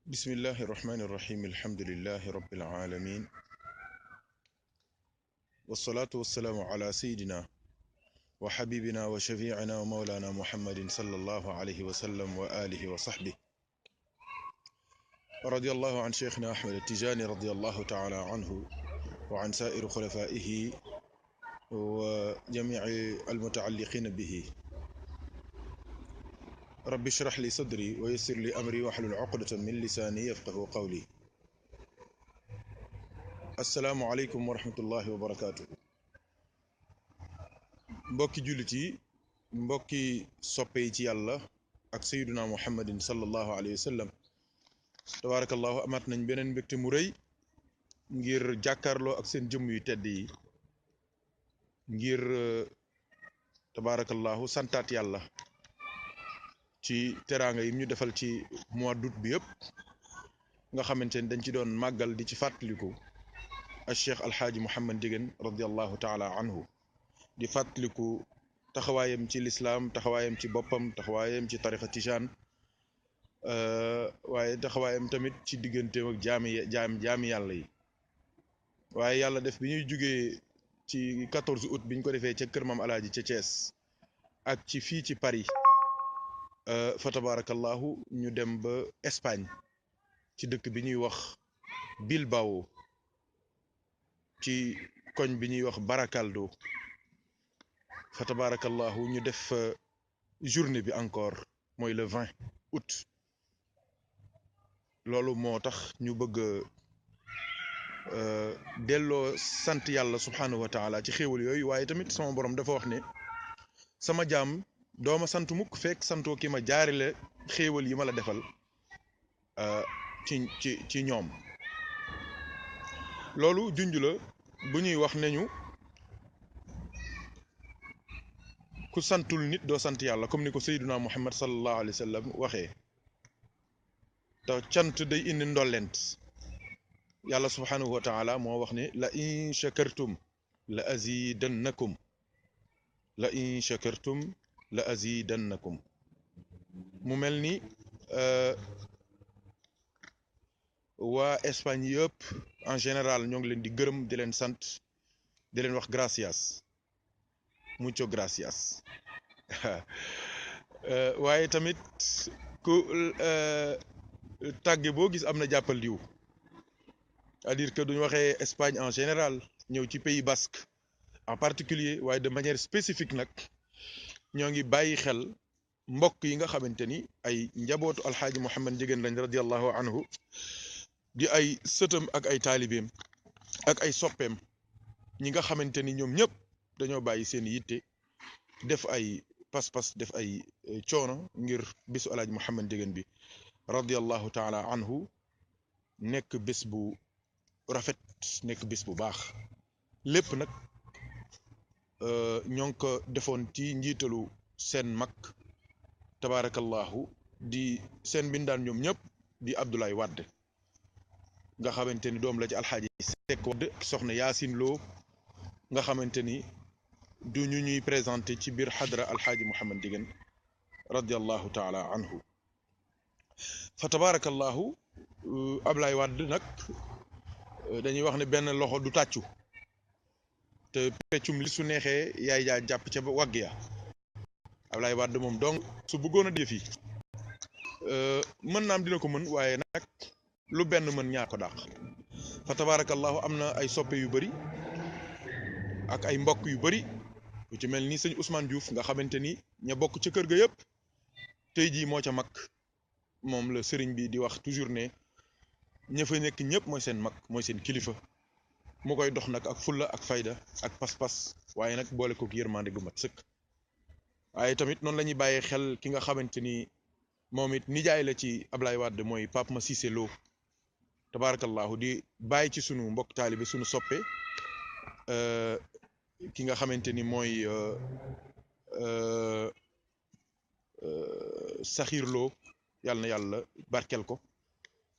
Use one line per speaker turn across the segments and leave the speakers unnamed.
بسم الله الرحمن الرحيم الحمد لله رب العالمين والصلاة والسلام على سيدنا وحبيبنا وشفيعنا ومولانا محمد صلى الله عليه وسلم وآله وصحبه رضي الله عن شيخنا أحمد التجاني رضي الله تعالى عنه وعن سائر خلفائه وجميع المتعلقين به رب اشرح لي صدري ويسر لي أمري واحلل عقدة من لساني يفقه قولي السلام عليكم ورحمة الله وبركاته mbokki jullit yi mbokki soppe yi ci yàlla ak sayyiduna muhammadin sallallahu alayhi wa sallam tabarakallahu amaat nañ beneen mbégte mu rëy ngir jàkkaarloo ak seen jëmm yu tedd yi ngir tabarakallahu santaat yàlla ci teraanga yi ñu defal ci mois d'août bi yëpp nga xamante ni dañ ci doon màggal di ci fàttaliku al cheikh alxaaji Mouhamed Ndiéguène radiallahu taala anhu di fàttaliku taxawaayam ci lislaam taxawaayam ci boppam taxawaayam ci tarixa tijaan waaye taxawaayam tamit ci digganteem ak jaami yàlla yi waaye yàlla def bi ñuy jugee ci 14 août bi ñu ko defee ca kër maam alaaji ca Thiès ak ci fii ci Paris fa tabarakallahu ñu dem ba Espagne ci dëkk bi ñuy wax Bilbao ci koñ bi ñuy wax Baracaldo fa tabarakallahu ñu def journée bi encore mooy le 20 août loolu moo tax ñu bëgg delloo sant yàlla subhanahu wa taala ci xéewal yooyu waaye tamit sama borom dafa wax ne sama jaam dooma sant mukk fekk santoo ki ma jaarile xéewal yi ma la defal ci ñoom loolu junj la bu ñuy wax nañu ku santul nit doo sant yàlla comme ni ko sayyiduna muhammad sallallahu alayhi wa sallam waxee te cant day indi ndollent yàlla subhanahu wa taala moo wax ne la in shakartum la azidannakum la in shakartum la azidannakum mu mel ni waa Espagne yëpp en général ñoo ngi leen di gërëm di leen sant di leen wax gracias mucho gracias waaye tamit ku tàgge boo gis am na jàppal diw c'est-à-dire que duñu waxee Espagne en général ñëw ci Pays Basque en particulier waaye de manière spécifique nag ñoo ngi bàyyi xel mbokk yi nga xamante ni ay njabootu alxaaji Mouhamed Ndiéguène lañ radiallahu anhu di ay sëtam ak ay taalibeem ak ay soppeem ñi nga xamante ni ñoom ñëpp dañoo bàyyi seen yitte def ay pas-pas def ay coono ngir bisu alaaji Mouhamed Ndiéguène bi radiallahu taala anhu nekk bés bu rafet nekk bés bu baax lépp nag ñoo ngi ko defoon ci njiitalu seen mag tabaarakallahu di seen mbindaan ñoom ñëpp di Abdoulaye Wade nga xamante ni doom la ci alxaaji Seck Wade soxna Yaasin Lo nga xamante ni du ñu ñuy présenté ci biir xadra alxaaji Mouhamed Ndiéguène radiallahu taala anhu fa tabaarakallahu Abdoulaye Wade nag dañuy wax ne benn loxo du tàccu te peccum li su neexee yaay jaa jàpp ca wagg ya Abdoulaye Wade moom donc su bëggoon a def yi mën naam dina ko mën waaye nag lu benn mën ñaar ko dàq fa tabarakallahu am na ay soppe yu bëri ak ay mbokk yu bëri lu ci mel ni sëñ Ousmane Diouf nga xamante ni ña bokk ca kër ga yëpp tey jii moo ca mag moom la sëriñ bi di wax toujours ne ña fa nekk ñëpp mooy seen mag mooy seen kilifa mu koy dox nag ak fulla ak fayda ak pas-pas waaye nag boole kook yërmande gu mat sëkk waaye tamit noonu la ñuy bàyyee xel ki nga xamante ni moom it nijaay la ci Ablaye Wade mooy Pape Massissé Lo tabarakallahu di bàyyi ci sunu mbokk taalibe sunu soppe ki nga xamante ni mooy Sakhir Lo yàlla na yàlla barkel ko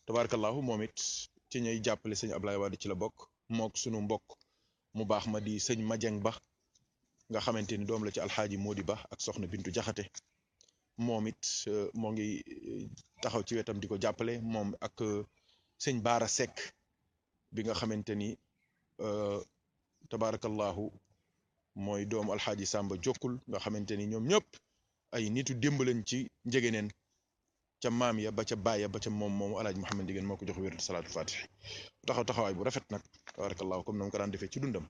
tabarakallahu moom it ci ñay jàppale sëñ Ablaye Wade ci la bokk mook sunu mbokk mu baax ma di sëñ Madieng Ba nga xamante ni doom la ci alxaaji Modi Ba ak soxna Bintu Jaxate moom it moo ngi taxaw ci wetam di ko jàppale moom ak sëñ Baara Seck bi nga xamante ni tabarakallahu mooy doomu alxaaji Samba Jokkul nga xamante ni ñoom ñëpp ay nitu démb lañ ci njëgëneen ca maam ya ba ca baaya ba ca moom alaaji Mouhamed Ndieguène moo ko jox wérdu salaatul fatih taxaw taxawaay bu rafet nag tabarakallahu comme na mu ko daan defee ci dundam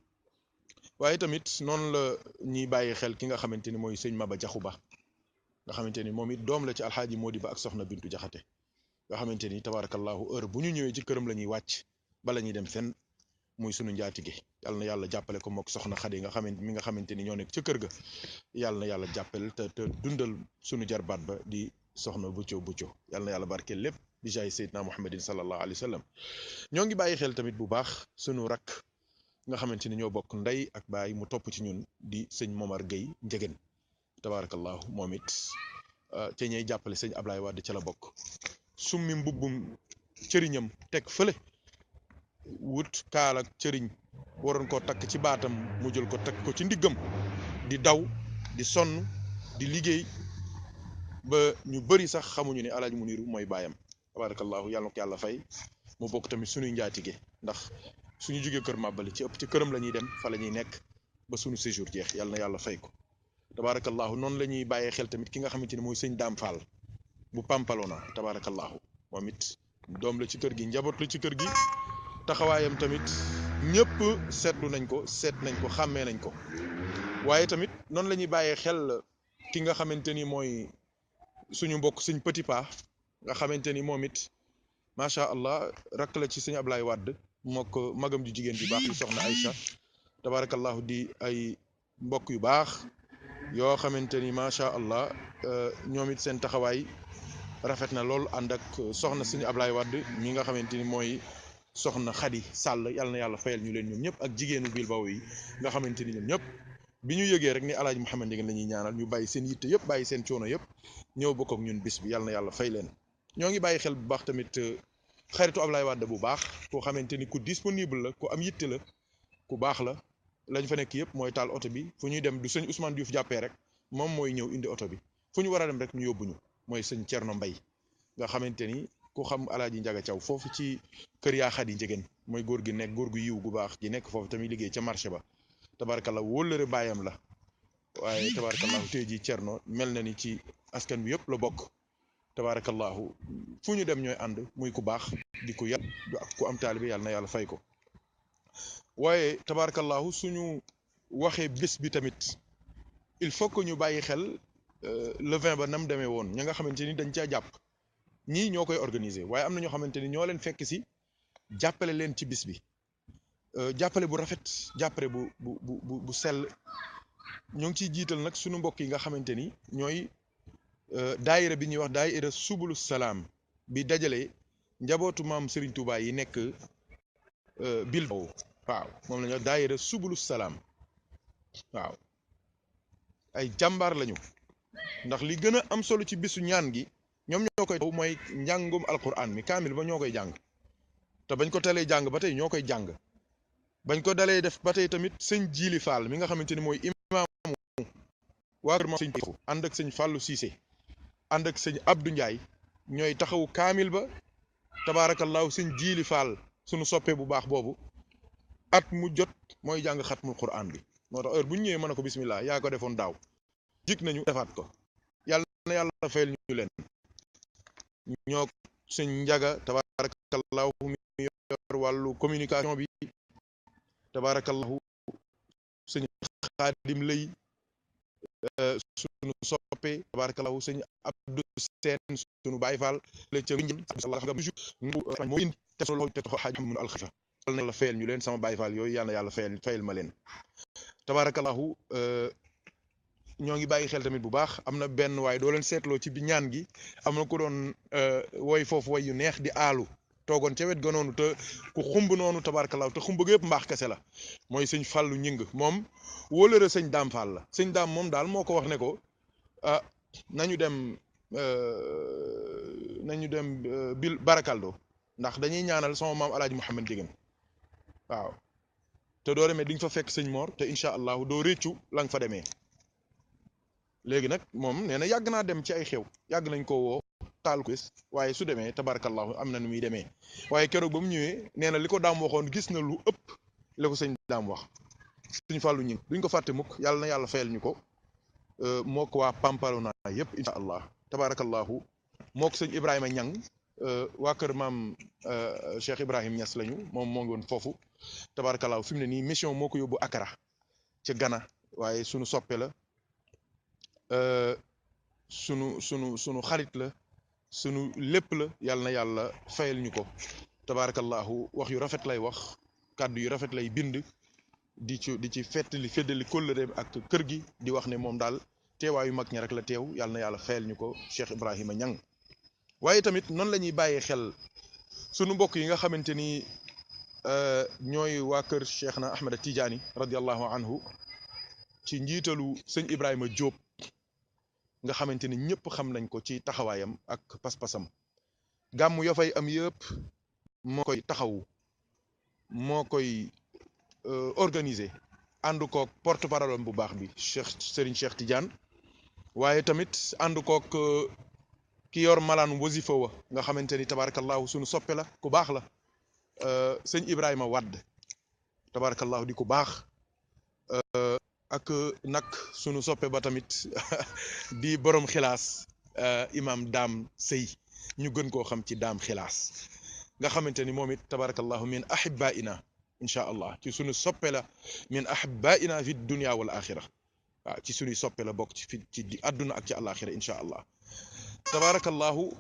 waaye tamit noonu la ñuy bàyyi xel ki nga xamante ni mooy sëñ Maba Jaxu Ba nga xamante ni moom it doom la ci alxaaji Modi Ba ak soxna Bintu Jaxate nga xamante ni tabarakallahu heure bu ñu ñëwee ci këram la ñuy wàcc bala ñuy dem fenn muy sunu njaatige yàlla na yàlla jàppale ko mook soxna Xadi nga xamante ni ñoo nekk ca kër ga yàlla na yàlla jàppale te dundal sunu jarbaat ba di soxna Bucco yàlla na yàlla barkeel lépp di jaay Seydina Muhammadin sallallahu alayhi wa sallam ñoo ngi bàyyi xel tamit bu baax sunu rakk nga xamante ni ñoo bokk ndey ak baay mu topp ci ñun di sëñ Momar Gueye Njëgeen tabarakallahu moom it ca ñay jàppale sëñ Ablaye Wade ca la bokk summi mbubbum cëriñam teg fële wut kaal ak cëriñ waroon koo takk ci baatam mu jël ko takk ko ci ndiggam di daw di sonn di liggéey ba ñu bëri sax xamuñu ne alaaji Muniru mooy baayam tabarakallahu yàlla na ko yàlla fay mu bokk tamit suñuy njaatige ndax suñu jógee kër Màbbali ci ëpp ci këram la ñuy dem fa la ñuy nekk ba suñu séjour jeex yàlla na yàlla fay ko tabarakallahu noonu la ñuy bàyyee xel tamit ki nga xamante ne mooy sëñ Daam Fall bu Pampalona tabarakallahu moom it doom la ci kër gi njaboot la ci kër gi taxawaayam tamit ñëpp seetlu nañ ko xàmmee nañ ko waaye tamit noonu la ñuy bàyyee xel ki nga xamante ni mooy suñu mbokk sëñ Petit Pa nga xamante ni moom it macha allah rakk la ci sëñ Ablaye Wade mook magam ju jigéen bi baax di soxna Aïcha tabarakallahu di ay mbokk yu baax yoo xamante ni macha allah ñoom it seen taxawaay rafet na lool ànd ak soxna sëñ Ablaye Wade ñi nga xamante ni mooy soxna Xadi Sàll yàlla na yàlla fayal ñu leen ñoom ñëpp ak jigéenu Bilbao yi nga xamante ni ñoom ñëpp bi ñu yëgee rek ni alaaji Mouhamed Ndieguène la ñuy ñaanal ñu bàyyi seen yitte yëpp bàyyi seen coono yëpp ñëw bokk ak ñun bis bi yàlla na yàlla fay leen ñoo ngi bàyyi xel bu baax tamit xaritu Ablaye Wade bu baax koo xamante ni ku disponible la ku am yitte la ku baax la lañ fa nekk yëpp mooy taal oto bi fu ñuy dem du sëñ Ousmane Diouf jàppee rek moom mooy ñëw indi oto bi fu ñu war a dem rek ñu yóbbuñu mooy sëñ Thierno Mbaye nga xamante ni ku xam alaaji Njaga Caw foofu ci kër yaa Xadi Njëgeen mooy góor gi nekk góor gu yiw gu baax gi nekk foofu tamit liggéey ca marché ba tabarakallahu wóllëre baayam la waaye tabarakallahu tey jii Thierno mel na ni ci askan bi yëpp la bokk tabarakallahu fu ñu dem ñooy ànd muy ku baax di ku yar ku am taalibe yàlla na yàlla fay ko waaye tabarakallahu suñu waxee bés bi tamit il faut que ñu bàyyi xel le 20 ba nam demee woon ña nga xamante ni dañ caa jàpp ñii ñoo koy organiser waaye am na ñoo xamante ni ñoo leen fekk si jàppale leen ci bis bi jàppale bu rafet jàppale bu sell ñoo ngi ciy jiital nag suñu mbokk yi nga xamante ni ñooy daayira bi ñuy wax daayira subulu salaam bi dajale njabootu maam Serigne Touba yi nekk Bilbao waaw moom la ñuy wax daayira subulu salaam waaw ay jàmbaar lañu ndax li gën a am solo ci bisu ñaan gi ñoom ñoo koy taw mooy njàngum alquran mi kaamil ba ñoo koy jàng te bañ ko talee jàng ba tey ñoo koy jàng bañ ko dalee def ba tey tamit sëñ Jili Fall mi nga xamante ni mooy imaamu waa kër ma sëñ Taxu ànd ak sëñ Fallou Cissé ànd ak sëñ Abdou Ndiaye ñooy taxawu kaamil ba tabaarakallaahu sëñ Jili Fall suñu soppee bu baax boobu at mu jot mooy jàng xatmul quran bi moo tax heure bu ñu ñëwee mën a ko bismillah yaa ko defoon daaw jik nañu defaat ko yàlla na yàlla fayal ñu leen ñoo sëñ Njaga tabarakallahu mi yor wàllu communication bi tabarakallahu sëñ Xaadim lay sunu soppe tabarakallahu sëñ Abdou Seen sunu Baay Faal la ca nga moo indi te xaaj mun alxifa yàlla na yàlla fayal ñu leen sama Baay Faal yooyu yàlla na yàlla fayal ma leen tabarakallahu ñoo ngi bàyyi xel tamit bu baax am na benn waaye doo leen seetloo ci bi ñaan gi am na ku doon woy foofu way yu neex di aalu toogoon ca wet ga noonu te ku xumb noonu tabarkalaaw te xumb ga yëpp mbaax kese la mooy sëñ Fàllu ñing moom wóolëre sëñ Daam Fall la sëñ Daam moom daal moo ko wax ne ko ah nañu dem bil barakaldo ndax dañuy ñaanal sama maam alaaji Mouhamed Ndieguène waaw te doo demee di nga fa fekk sëñ Mor te incha allahu doo réccu la nga fa demee léegi nag moom nee na yàgg naa dem ci ay xew yàgg nañ ko woo taal ko waaye su demee tabarakallahu am na nu muy demee waaye keroog ba mu ñëwee nee na li ko daam waxoon gis na lu ëpp la ko sëñ daam wax suñ fàllu ñing duñ ko fàtte mukk yàlla na yàlla fayal ñu ko moo ko waa Pampalona yëpp incha allah tabarakallahu moo ko sëñ Ibrahima Ñang waa kër maam Cheikh Ibrahim Niass lañu moom moo ngi woon foofu tabarakallahu fi mu ne nii mission moo ko yóbbu Accra ca Ghana waaye sunu soppe la sunu xarit la sunu lépp la yàlla na yàlla fayal ñu ko tabarakallahu wax yu rafet lay wax kàddu yu rafet lay bind di ci feddali kóllëreem ak kër gi di wax ne moom daal teewaayu mag ña rek la teew yàlla na yàlla fayal ñu ko Cheikh Ibrahima Ñang waaye tamit noonu la ñuy bàyyee xel sunu mbokk yi nga xamante ni ñooy waa kër Cheikh na Ahmed Tidiane radiallahu anhu ci njiitalu sëñ Ibrahima Diop nga xamante ni ñëpp xam nañ ko ci taxawaayam ak pas-pasam gàmm ya fay am yëpp moo koy taxawu moo koy organiser ànd kook porte parole bu baax bi Serigne Cheikh Tidiane waaye tamit ànd kook ki yor malaan wasifa wa nga xamante ni tabarakallahu sunu soppe la ku baax la sëñ Ibrahima Wade tabarakallahu di ku baax ak nag sunu soppe ba tamit di borom xilaas imam Daam Sëy ñu gën koo xam ci Daam Xilaas nga xamante ni moom it tabarakallahu min ahibaina incha allah ci sunu soppe la min ahibaina fi dunia wal axira waaw ci sunuy soppe la bokk ci di àdduna ak ci àlaxira incha allah tabarakallahu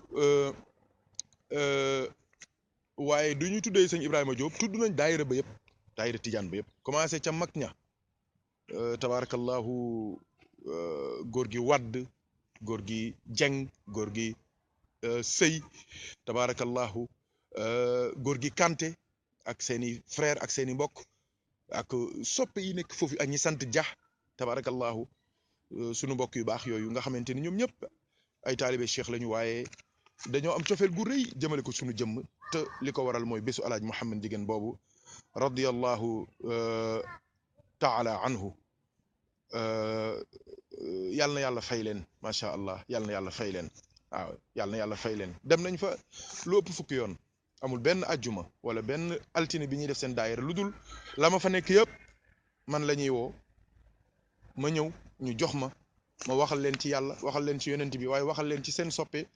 waaye du ñu tuddee sëñ Ibrahima Diop tudd nañ daayira ba yëpp daayira Tijaan ba yëpp commencé ca mag ña tabarakallahu góor gi Wadd góor gi Jeng góor gi Sëy tabarakallahu góor gi Kanté ak seeni frère ak seeni mbokk ak soppe yi nekk foofu ak ñi sant Dia tabarakallahu sunu mbokk yu baax yooyu nga xamante ni ñoom ñëpp ay taalibe cheikh lañu waaye dañoo am cofeel gu rëy jëmale ko sunu jëmm te li ko waral mooy bésu alaaj Mouhamed Ndieguene boobu radiyallahu taala anhu yàlla na yàlla fay leen macha allah yàlla na yàlla fay leen waaw yàlla na yàlla fay leen dem nañ fa lu ëpp fukki yoon amul benn ajjuma wala benn altine bi ñuy def seen daayira lu dul la ma fa nekk yëpp man la ñuy woo ma ñëw ñu jox ma waxal leen ci yàlla waxal leen ci yonent bi waaye waxal leen ci seen soppe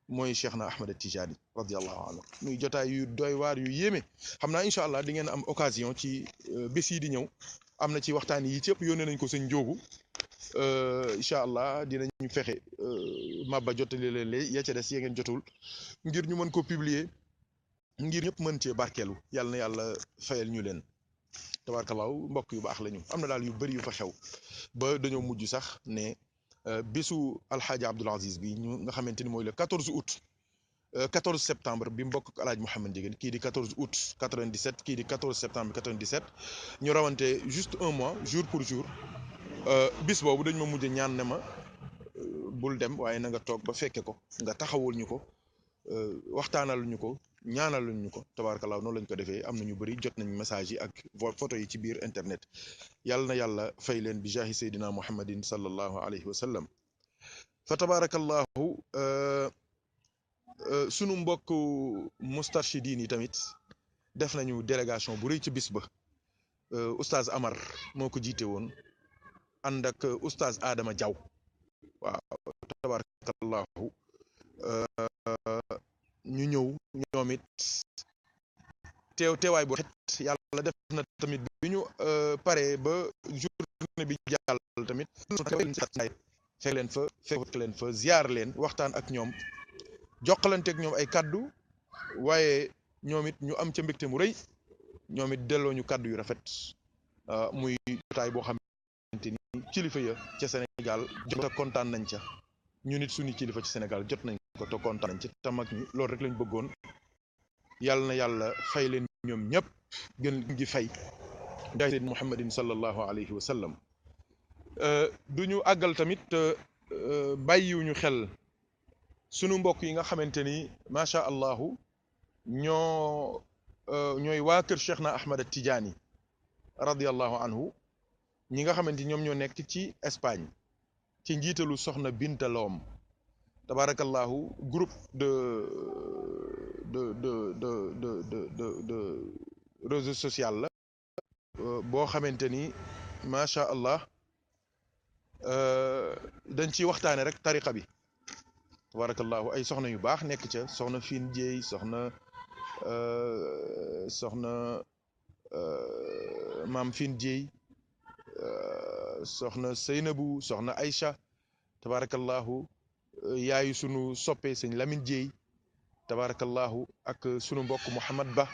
mooy Cheikh na Ahmed Tidiane radiallahu anhu muy jotaay yu doy waar yu yéeme xam naa incha allah di ngeen am occasion ci bés yi di ñëw am na ci waxtaan yi ci yëpp yónnee nañ ko sëñ Njóogu incha allah dinañu fexe mabba jottali leen ya ca des ya ngeen jotul ngir ñu mën ko publier ngir ñëpp mën cee barkeelu yàlla na yàlla fayal ñu leen tabarkalaaw mbokk yu baax lañu am na daal yu bëri yu fa xew ba dañoo mujj sax ne bésu alxaaji Abdoul Aziz bi ñu nga xamante ni mooy le 14 août 14 septembre bi mbokk ak alaaj Mouhamed Ndieguene kii di 14 août 97 kii di 14 septembre 97 ñu rawante juste un mois jour pour jour bis boobu dañ ma mujj ñaan ne ma bul dem waaye na nga toog ba fekke ko nga taxawul ñu ko waxtaanal ñu ko ñaanal ñu ko tabarakallah noonu lañ ko defee am na ñu bëri jot nañ message yi ak photo yi ci biir internet yàlla na yàlla fay leen bi jaahi saydina muhammadin sallallahu alayhi wa sallam fa tabarakallahu sunu mbokk mustarshidin yi tamit def nañu délégation bu rëy ci bis ba oustaz Amar moo ko jiite woon ànd ak oustaz Adama Diaw waaw tabarakallahu ñu ñëw ñoom it teewaay bu rafet yàlla def na tamit bi ñu paree ba journée bi jàll tamit fekk leen fa ziar leen waxtaan ak ñoom jokkalante ak ñoom ay kaddu waaye ñoom it ñu am ca mbégte mu rëy ñoom it delloo ñu kaddu yu rafet muy jotaay boo xamante ni kilifa ya ca Sénégal jot a kontaan nañ ca ñu nit suñu kilifa ci Sénégal jot nañ ko te kontaan nañ ci te mag ñi loolu rek lañ bëggoon yàlla na yàlla fay leen ñoom ñëpp gën gi fay daay seen muhammadin sallallahu alayhi wa sallam du ñu àggal tamit bàyyiwuñu xel sunu mbokk yi nga xamante ni macha allahu ñooy waa kër Cheikh na Ahmed Tidiane radiallahu anhu ñi nga xamante ni ñoom ñoo nekk ci Espagne ci njiitalu soxna Binta Loom tabarakallahu groupe de de de de de de réseau social la boo xamante ni macha allah dañ ciy waxtaane rek tariqa bi tabarakallahu ay soxna yu baax nekk ca soxna Fine Dieye soxna maam Fine Dieye soxna Seynabou soxna Aïcha tabarakallahu yaayu sunu soppe sëñ Lamine Dieye tabarakallahu ak sunu mbokk Mouhamad Ba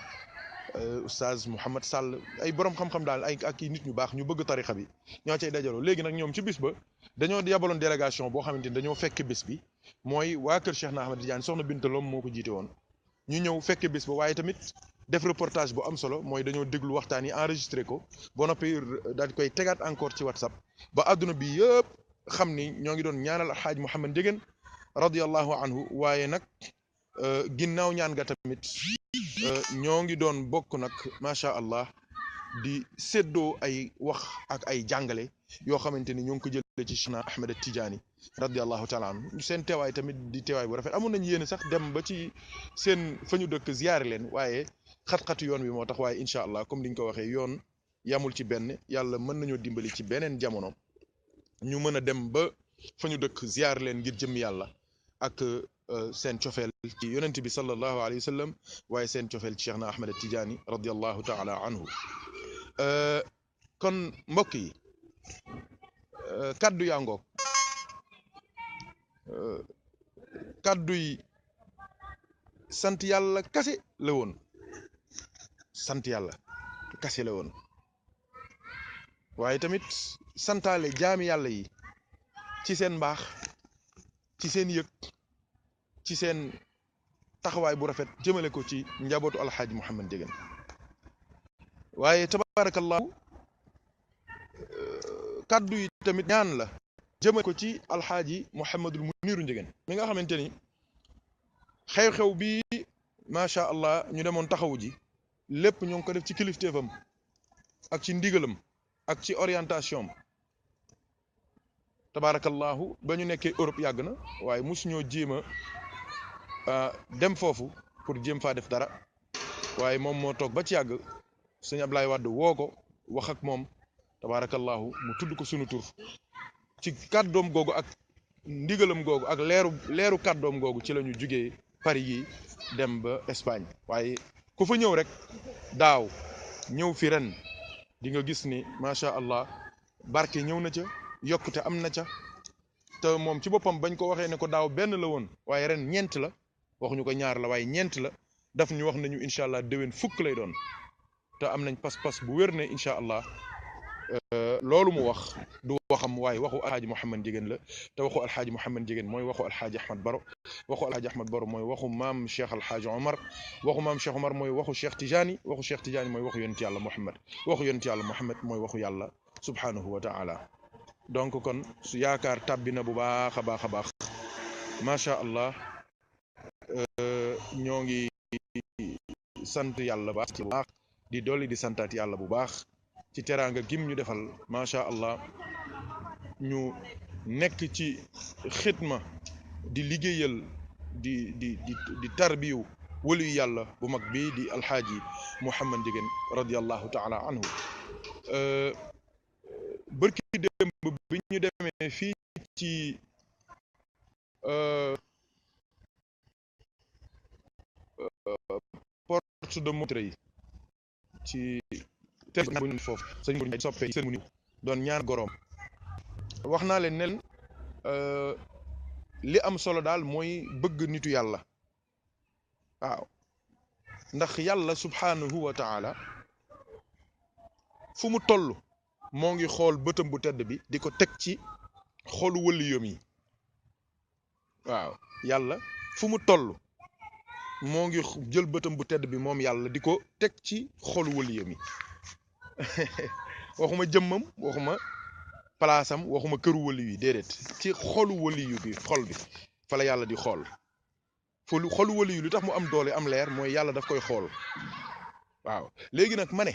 oustaz Mouhamad Sall ay borom xam-xam daal ay ak nit ñu baax ñu bëgg tarixa bi ñoo cay dajaloo léegi nag ñoom ci bis ba dañoo yabaloon délégation boo xamante ni dañoo fekke bis bi mooy waa kër Cheikh na Ahmed Tidiane soxna Binta Lom moo ko jiite woon ñu ñëw fekke bis ba waaye tamit def reportage bu am solo mooy dañoo déglu waxtaan yi enregistré ko ba noppi daal di koy tegaat encore ci WhatsApp ba àdduna bi yëpp xam ni ñoo ngi doon ñaanal alxaaj Mouhamed Ndiéguène radiyallahu anhu waaye nag ginnaaw ñaan ga tamit ñoo ngi doon bokk nag macha allah di séddoo ay wax ak ay jàngale yoo xamante ni ñoo ngi ko jëlee ci Cheikhna Ahmed Tidiane radiyallahu taala anhu seen teewaay tamit di teewaay bu rafet amoon nañu yéene sax dem ba ci seen fa ñu dëkk ziyaare leen waaye xat-xatu yoon wi moo tax waaye incha allah comme liñ ko waxee yoon yamul ci benn yàlla mën nañoo dimbali ci beneen jamono ñu mën a dem ba fa ñu dëkk ziyaar leen ngir jëm yàlla ak seen cofeel ci yonent bi sallallahu alayhi wa sallam waaye seen cofeel ci Cheikhna Ahmed Tidiane radiyallahu taala anhu kon mbokk yi kaddu yaa ngoog kaddu yi sant yàlla kase la woon sant yàlla kase la woon waaye tamit santaale jaami yàlla yi ci seen mbaax ci seen yëg ci seen taxawaay bu rafet jëmale ko ci njabootu alxaaji Mouhamed Ndiéguène waaye tabarakallahu kaddu yi tamit ñaan la jëmale ko ci alxaaji Mouhamadul Muniru Ndiéguène mi nga xamante ni xew-xew bi macha allah ñu demoon taxawu ji lépp ñoo ngi ko def ci kilifteefam ak ci ndigalam ak ci orientation tabarakallahu ba ñu nekkee Europe yàgg na waaye mosu ñoo jéem a dem foofu pour jéem faa def dara waaye moom moo toog ba ci yàgg sëñ Ablaye Wade woo ko wax ak moom tabarakallahu mu tudd ko sunu tur ci kàddoom googu ak ndigalam googu ak leeru kàddoom googu ci la ñu jugee Paris yi dem ba Espagne waaye ku fa ñëw rek daaw ñëw fi ren di nga gis ni macha allah barke ñëw na ca yokkute am na ca te moom ci boppam bañ ko waxee ne ko daaw benn la woon waaye ren ñeent la waxuñu ko ñaar la waaye ñeent la daf ñu wax nañu incha allah déwén fukk lay doon te am nañ pas-pas bu wér ne incha allah loolu mu wax du waxam waaye waxu alxaaji Mouhamed Ndiéguène la te waxu alxaaji Mouhamed Ndiéguène mooy waxu alxaaji Ahmad Baro waxu alxaaji Ahmad Baro mooy waxu maam Cheikh alxaaji Omar waxu maam Cheikh Omar mooy waxu Cheikh Tidiane waxu Cheikh Tidiane mooy waxu yonent yàlla Mouhamed waxu yonent yàlla Mouhamed mooy waxu yàlla subhanahu wa taala donc kon su yaakaar tàbbi na bu baax a baax a baax macha allah ñoo ngi sant yàlla baax ci bu baax di dolli di santaat yàlla bu baax ci teraanga gim ñu defal macha allah ñu nekk ci xidma di liggéeyal di tarbiyu waliyu yàlla bu mag bi di alxaaji Mouhamed Ndiéguène radiyallahu taala anhu bërki démb bi ñu demee fii ci porte de Montreuil ci buñ foofu sëñ Mourou Ndiaye soppe sëñ Mourou doon ñaan goroom wax naa leen ne leen li am solo daal mooy bëgg nitu yàlla waaw ndax yàlla subhanahu wa taala fu mu toll moo ngi xool bëtam bu tedd bi di ko teg ci xolu wëliyam yi waaw yàlla fu mu toll moo ngi jël bëtam bu tedd bi moom yàlla di ko teg ci xolu wëliyam yi waxuma jëmmam waxuma palaasam waxuma këru wëli yi déedéet ci xolu wëliyu bi xol bi fa la yàlla di xool xolu wëliyu lu tax mu am doole am leer mooy yàlla daf koy xool waaw léegi nag ma ne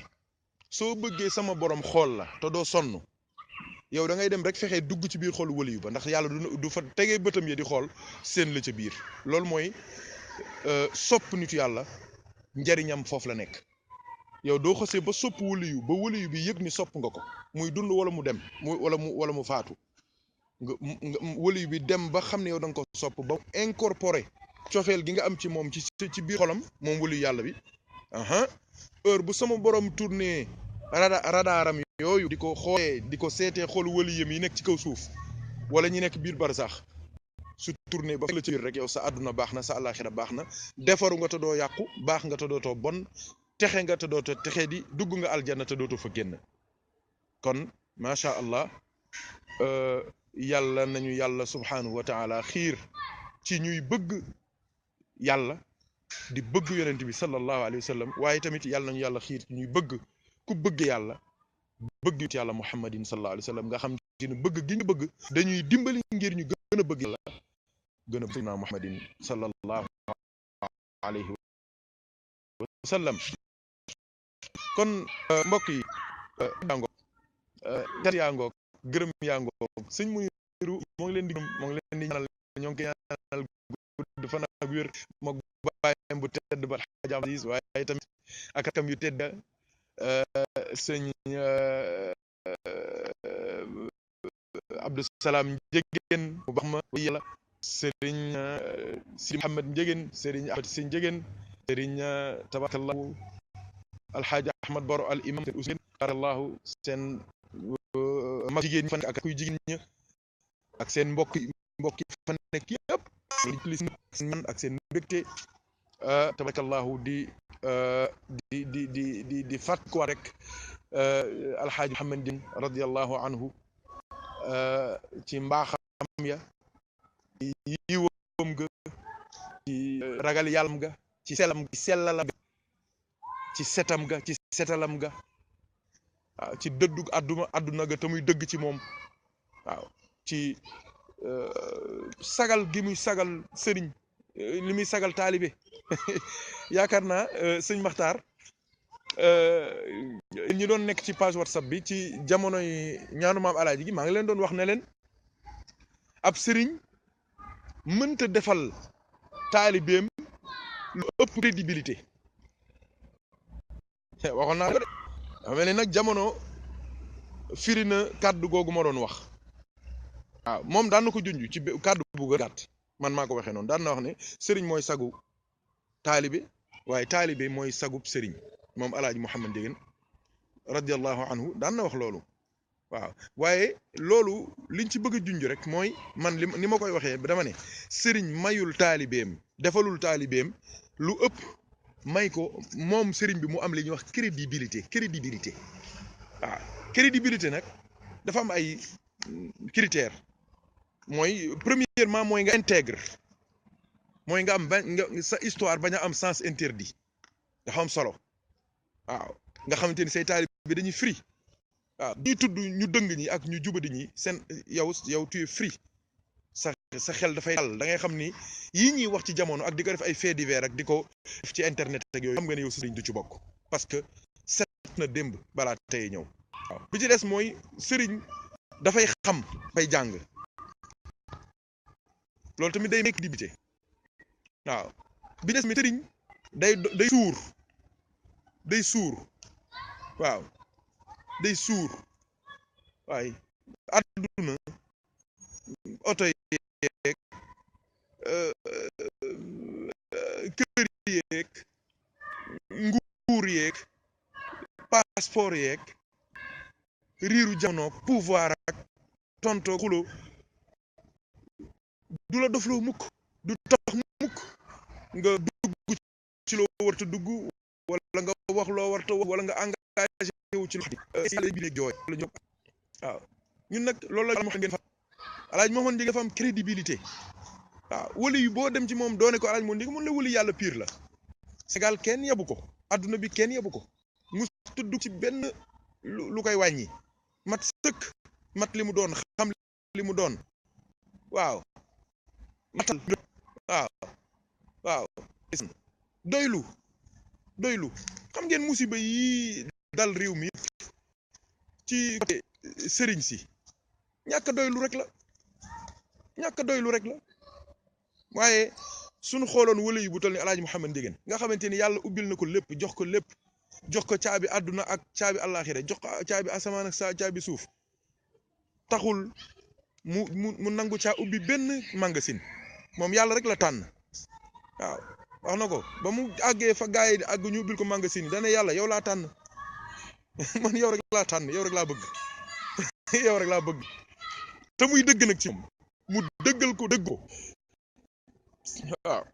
soo bëggee sama borom xool la te doo sonn yow da ngay dem rek fexee dugg ci biir xolu waliyu ba ndax yàlla du fa tegee bëtam ya di xool seen la ca biir loolu mooy sopp nitu yàlla njariñam foofu la nekk yow doo xasee ba sopp waliyu ba waliyu bi yëg ni sopp nga ko muy dund wala mu dem wala mu faatu nga waliyu bi dem ba xam ne yow da nga ko sopp ba incorporé cofeel gi nga am ci moom ci biir xolam moom waliyu yàlla bi heure bu sama borom tourné radaaram yooyu di ko xoolee di ko seetee xool waliyam yi nekk ci kaw suuf wala ñi nekk biir barsax su tourné ba la ci biir rek yow sa àdduna baax na sa àllaaxira baax na defaru nga te doo yàqu baax nga te dootoo bon texe nga te dootoo texe di dugg nga aljanna te dootoo fa génn kon macha allah yàlla nañu yàlla subhanahu wa taala xiir ci ñuy bëgg yàlla di bëgg yonent bi sallallahu alayhi wa sallam waaye tamit yàlla nañu yàlla xiir ci ñuy bëgg ku bëgg yàlla bëgg it yàlla muhammadin sallallahu alayhi wa sallam nga xam ne bëgg gi ñu bëgg dañuy dimbali ngir ñu gën a bëgg yàlla gën a bëgg naa muhammadin sallallahu alayhi wa sallam kon mbokk yi yangoog kat yaa ngoog gërëm yaa ngoog sëñ Muniru moo ngi leen di gërëm moo ngi leen di ñaanal ñoo ngi koy ñaanal gudd fan ak wér mook bàyyam bu tedd ba Alxaaji Aziz waaye tamit ak akam yu tedd sëñ Abdou Salaam Njëgeen bu baax ma yàlla sëriñ Sidi Muhammad Njëgeen sëriñ Ahmad Si Njëgeen sëriñ tabarakallahu Alxaaji Ahmad Baro al imam seen Useen barakallahu seen mag jigéen ñi fa nekk ak kuy jigéen ñi ak seen mbokk yi fa nekk yëpp man ak seen mbégte tabarakallahu di fàtt ko rek alxaaji Muhammad din radiallahu anhu ci mbaaxam ya ci yiwam ga ci ragal yàllam ga ci sellalam ga ci setam ga ci setalam ga waaw ci dëddu àdduna ga te muy dëgg ci moom waaw ci sagal gi muy sagal sëriñ li muy sagal taalibe yaakaar naa sëñ Maxtaar ñi doon nekk ci page WhatsApp bi ci jamono yi ñaanu maam alaaji gi maa ngi leen doon wax ne leen ab sëriñ mënta defal taalibeem lu ëpp crédibilité waxoon naa ko de dafa mel ni nag jamono firi na kàddu googu ma doon wax waaw moom daan na ko junj ci kàddu bu gàtt man maa ko waxee noonu daan na wax ne sëriñ mooy sagu taalibe waaye taalibe mooy sagub sëriñ moom alaaji Muhammad Njëgeen radiallahu anhu daan na wax loolu waaw waaye loolu liñ ci bëgg a junj rek mooy man ni ma koy waxee dama ne sëriñ mayul taalibeem defalul taalibeem lu ëpp may ko moom sëriñ bi mu am li ñuy wax crédibilité waaw crédibilité nag dafa am ay critères mooy premièrement mooy nga intègre mooy nga am nga sa histoire bañ a am sens interdit dafa am solo waaw nga xamante ni say taalibe bi dañuy free waaw ñuy tudd ñu dëng ñi ak ñu jubadi ñi seen yow tu es free sa xel dafay dal da ngay xam ni yii ñuy wax ci jamono ak di ko def ay faits divers ak di ko def ci internet ak yooyu xam nga ne yow sëriñ du ci bokk parce que set na démb balaa tey ñëw waaw bi ci des mooy sëriñ dafay xam dafay jàng loolu tamit day nekk dibité waaw bi des mi sëriñ day suur waaw day suur waaye àdduna oto yeeg kër yeeg nguur yeeg passeport yeeg riiru jamono pouvoir ak tonto xulo du la dofloo mukk du tax mukk nga dugg ci loo warta dugg wala nga wax loo warta wax wala nga engagé wu ci loxo bi jooy waaw ñun nag loolu la moo xam ngeen fa alaaj moo xoon dafa am crédibilité waaw wali yu boo dem ci moom doone ko alaaj moo ndig mun la wali yàlla pire la Sénégal kenn yebu ko adduna bi kenn yebu ko mu tudd ci benn lu koy wàññi mat sëkk mat li mu doon xam li mu doon waaw matal waaw doylu xam ngeen musiba yi dal réew mi ci côté sëriñ si ñàkk doylu rek la ñàkk doylu rek la waaye suñu xooloon wala yi bu toll ni alaaji Mouhamed Ndieguene nga xamante ni yàlla ubbil na ko lépp jox ko caabi àdduna ak caabi àllaaxira jox ko caabi asamaan ak sa caabi suuf taxul mu nangu caa ubbi benn magasin moom yàlla rek la tànn waaw wax na ko ba mu àggee fa gaay yi àgg ñu ubbil ko magasin yi dana yàlla yow laa tànn man yow rek laa tànn yow rek laa bëgg yow rek laa bëgg te muy dëgg nag ci moom mu dëggal ko dëgg ko waaw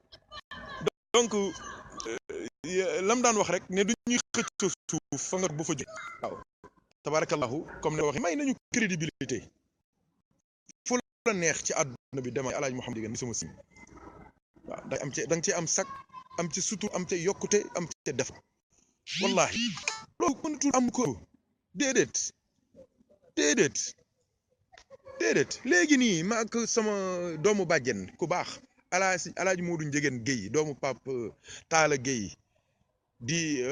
donc lam daan wax rek ne du ñuy xëccoo suuf fa nga bu fa jóg waaw tabarakallahu comme ne waxee may nañu crédibilité fu la neex ci àdduna bi dema alaaji Mouhamed Ndieguene ni sama sim waaw da nga ci am sac am ci sutur am ci yokkute am ci def wallahi loolu mënatul am ko déedéet léegi nii ma ak sama doomu bàjjen ku baax alaaji Modou Ndieguene Guèye doomu Pape Talla Guèye di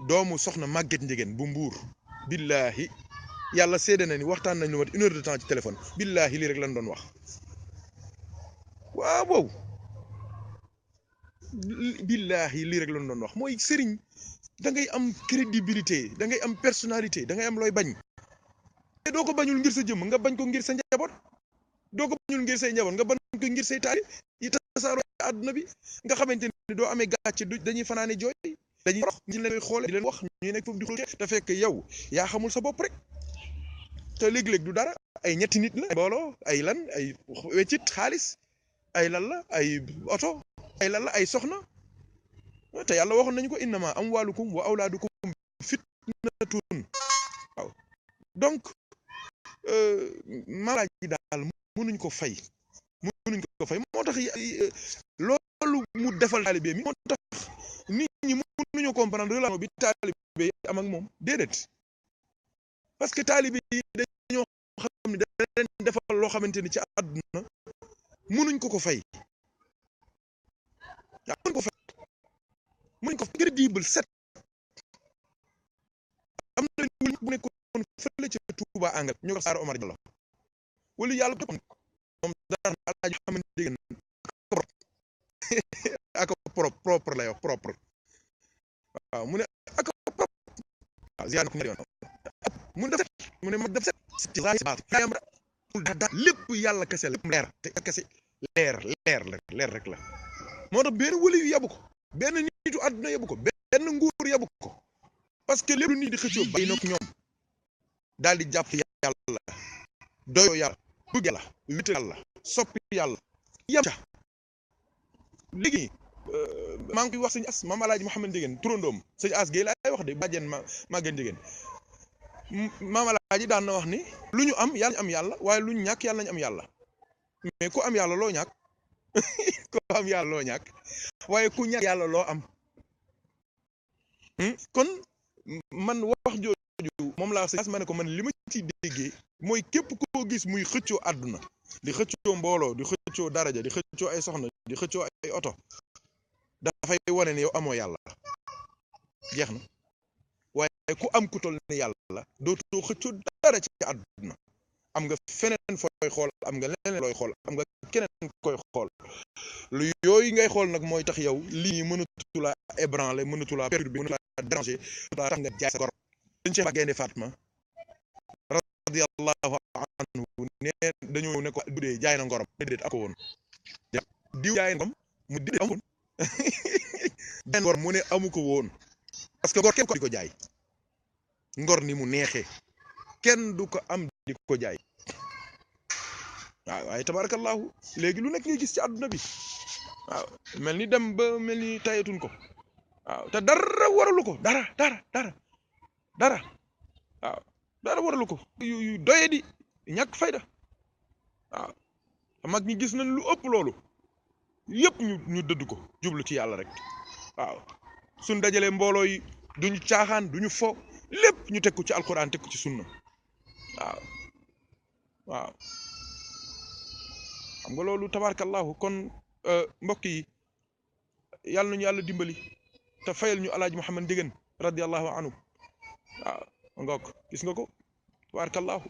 doomu soxna Maguette Ndieguene bu Mbuur billahi yàlla seede na ni waxtaan nañ lu mat 1 heure de temps ci téléphone billahi lii rek lañ doon wax waaw billahi lii rek lañ doon wax mooy sëriñ da ngay am crédibilité da ngay am personnalité da ngay am looy bañ te doo ko bañul ngir sa jëmm nga bañ ko ngir sa njaboot doo ko bañul ngir say njaboot nga bañ ko ngir say taali yi tasaaroo àdduna bi nga xamante ni doo amee gàcce dañuy fanaane jooy dañuy wax ñi leen xoole di leen wax ñuy nekk foofu di xool te fekk yow yaa xamul sa bopp rek te léeg-léeg du dara ay ñetti nit la booloo ay lan ay weccit xaalis ay lan la ay oto ay lan la ay soxna te yàlla waxoon nañu ko innama amwalukum wa awlaadukum fitnatun waaw donc malaaj yi daal mënuñ ko fay moo tax loolu mu defal taalibe mi moo tax nit ñi mënuñu comprendre relation bi taalibe yi am ak moom déedéet parce que taalibe yi dañoo xam ne da leen defal loo xamante ni ci àdduna mënuñ ko fay waaw mënuñ ko crédible set am na bu nekkoon fële ca Touba Angal ñoo ko Saara Omar Diallo wala yàlla moom dara alaaji Mouhamed Ndieguene ak propre lay wax propre waaw mu ne ak propre waaw ziar ko yoon mu def mu ne ma def set lépp yàlla kese lépp leer te kese leer rek la moo tax benn wëli yu yabu ko benn nitu àdduna yabu ko benn nguur yabu ko parce que lépp lu nit di xëccoo bàyyi na ko ñoom daal di jàpp yàlla doyoo yàlla bëgg yàlla wéetal yàlla soppi yàlla yam ca léegi maa ngi koy wax sëñ as maam alaaji Mouhamed Ndieguene turandoom sëñ as Guèye laay wax de bàjjen Maguette Ndieguene maam alaaji daan na wax ni lu ñu am yàlla nañ am yàlla waaye lu ñu ñàkk yàlla nañ am yàlla mais ku am yàlla loo ñàkk ku am yàlla loo ñàkk waaye ku ñàkk yàlla loo am kon man wax jooju moom laa sëñ as ma ne ko man li ma ci déggee mooy képp koo gis muy xëccoo àdduna di xëccoo mbooloo di xëccoo daraja di xëccoo ay soxna di xëccoo ay oto dafay wane ne yow amoo yàlla jeex na waaye ku am ku toll ne yàlla dootoo xëccoo dara ci àdduna am nga feneen fooy xool am nga leneen looy xool am nga keneen koy xool lu yooyu ngay xool nag mooy tax yow lii mënatu la ébranler mënatu la perturber mënatu la déranger mënatu la tax nga jaay sa gor dañ Cheikh Gaynde Fatma radiyallahu anhu ne dañoo ne ko bu dee jaay na ngorom déedéet ak ko woon diw jaay na ngorom mu déedéet amu ko woon ngor mu ne amu ko woon parce que ngor kenn ko di ko jaay ngor ni mu neexee kenn du ko am di ko jaay waaw waaye tabarakallahu léegi lu nekk ngay gis ci àdduna bi waaw mel ni dem ba mel ni tayatuñ ko waaw te dara waralu ko dara waaw dara waralu ko yu doye di ñàkk fayda waaw mag ñi gis nañ lu ëpp loolu yëpp ñu dëdd ko jublu ci yàlla rek waaw suñ dajalee mbooloo yi duñu caaxaan duñu fo lépp ñu teg ko ci alquran teg ko ci sunna waaw xam nga loolu tabarakallahu kon mbokk yi yàlla nañu yàlla dimbali te fayal ñu alaaji Mouhamed Ndieguene radiyallahu anhu waaw ngook gis nga ko tabarakallahu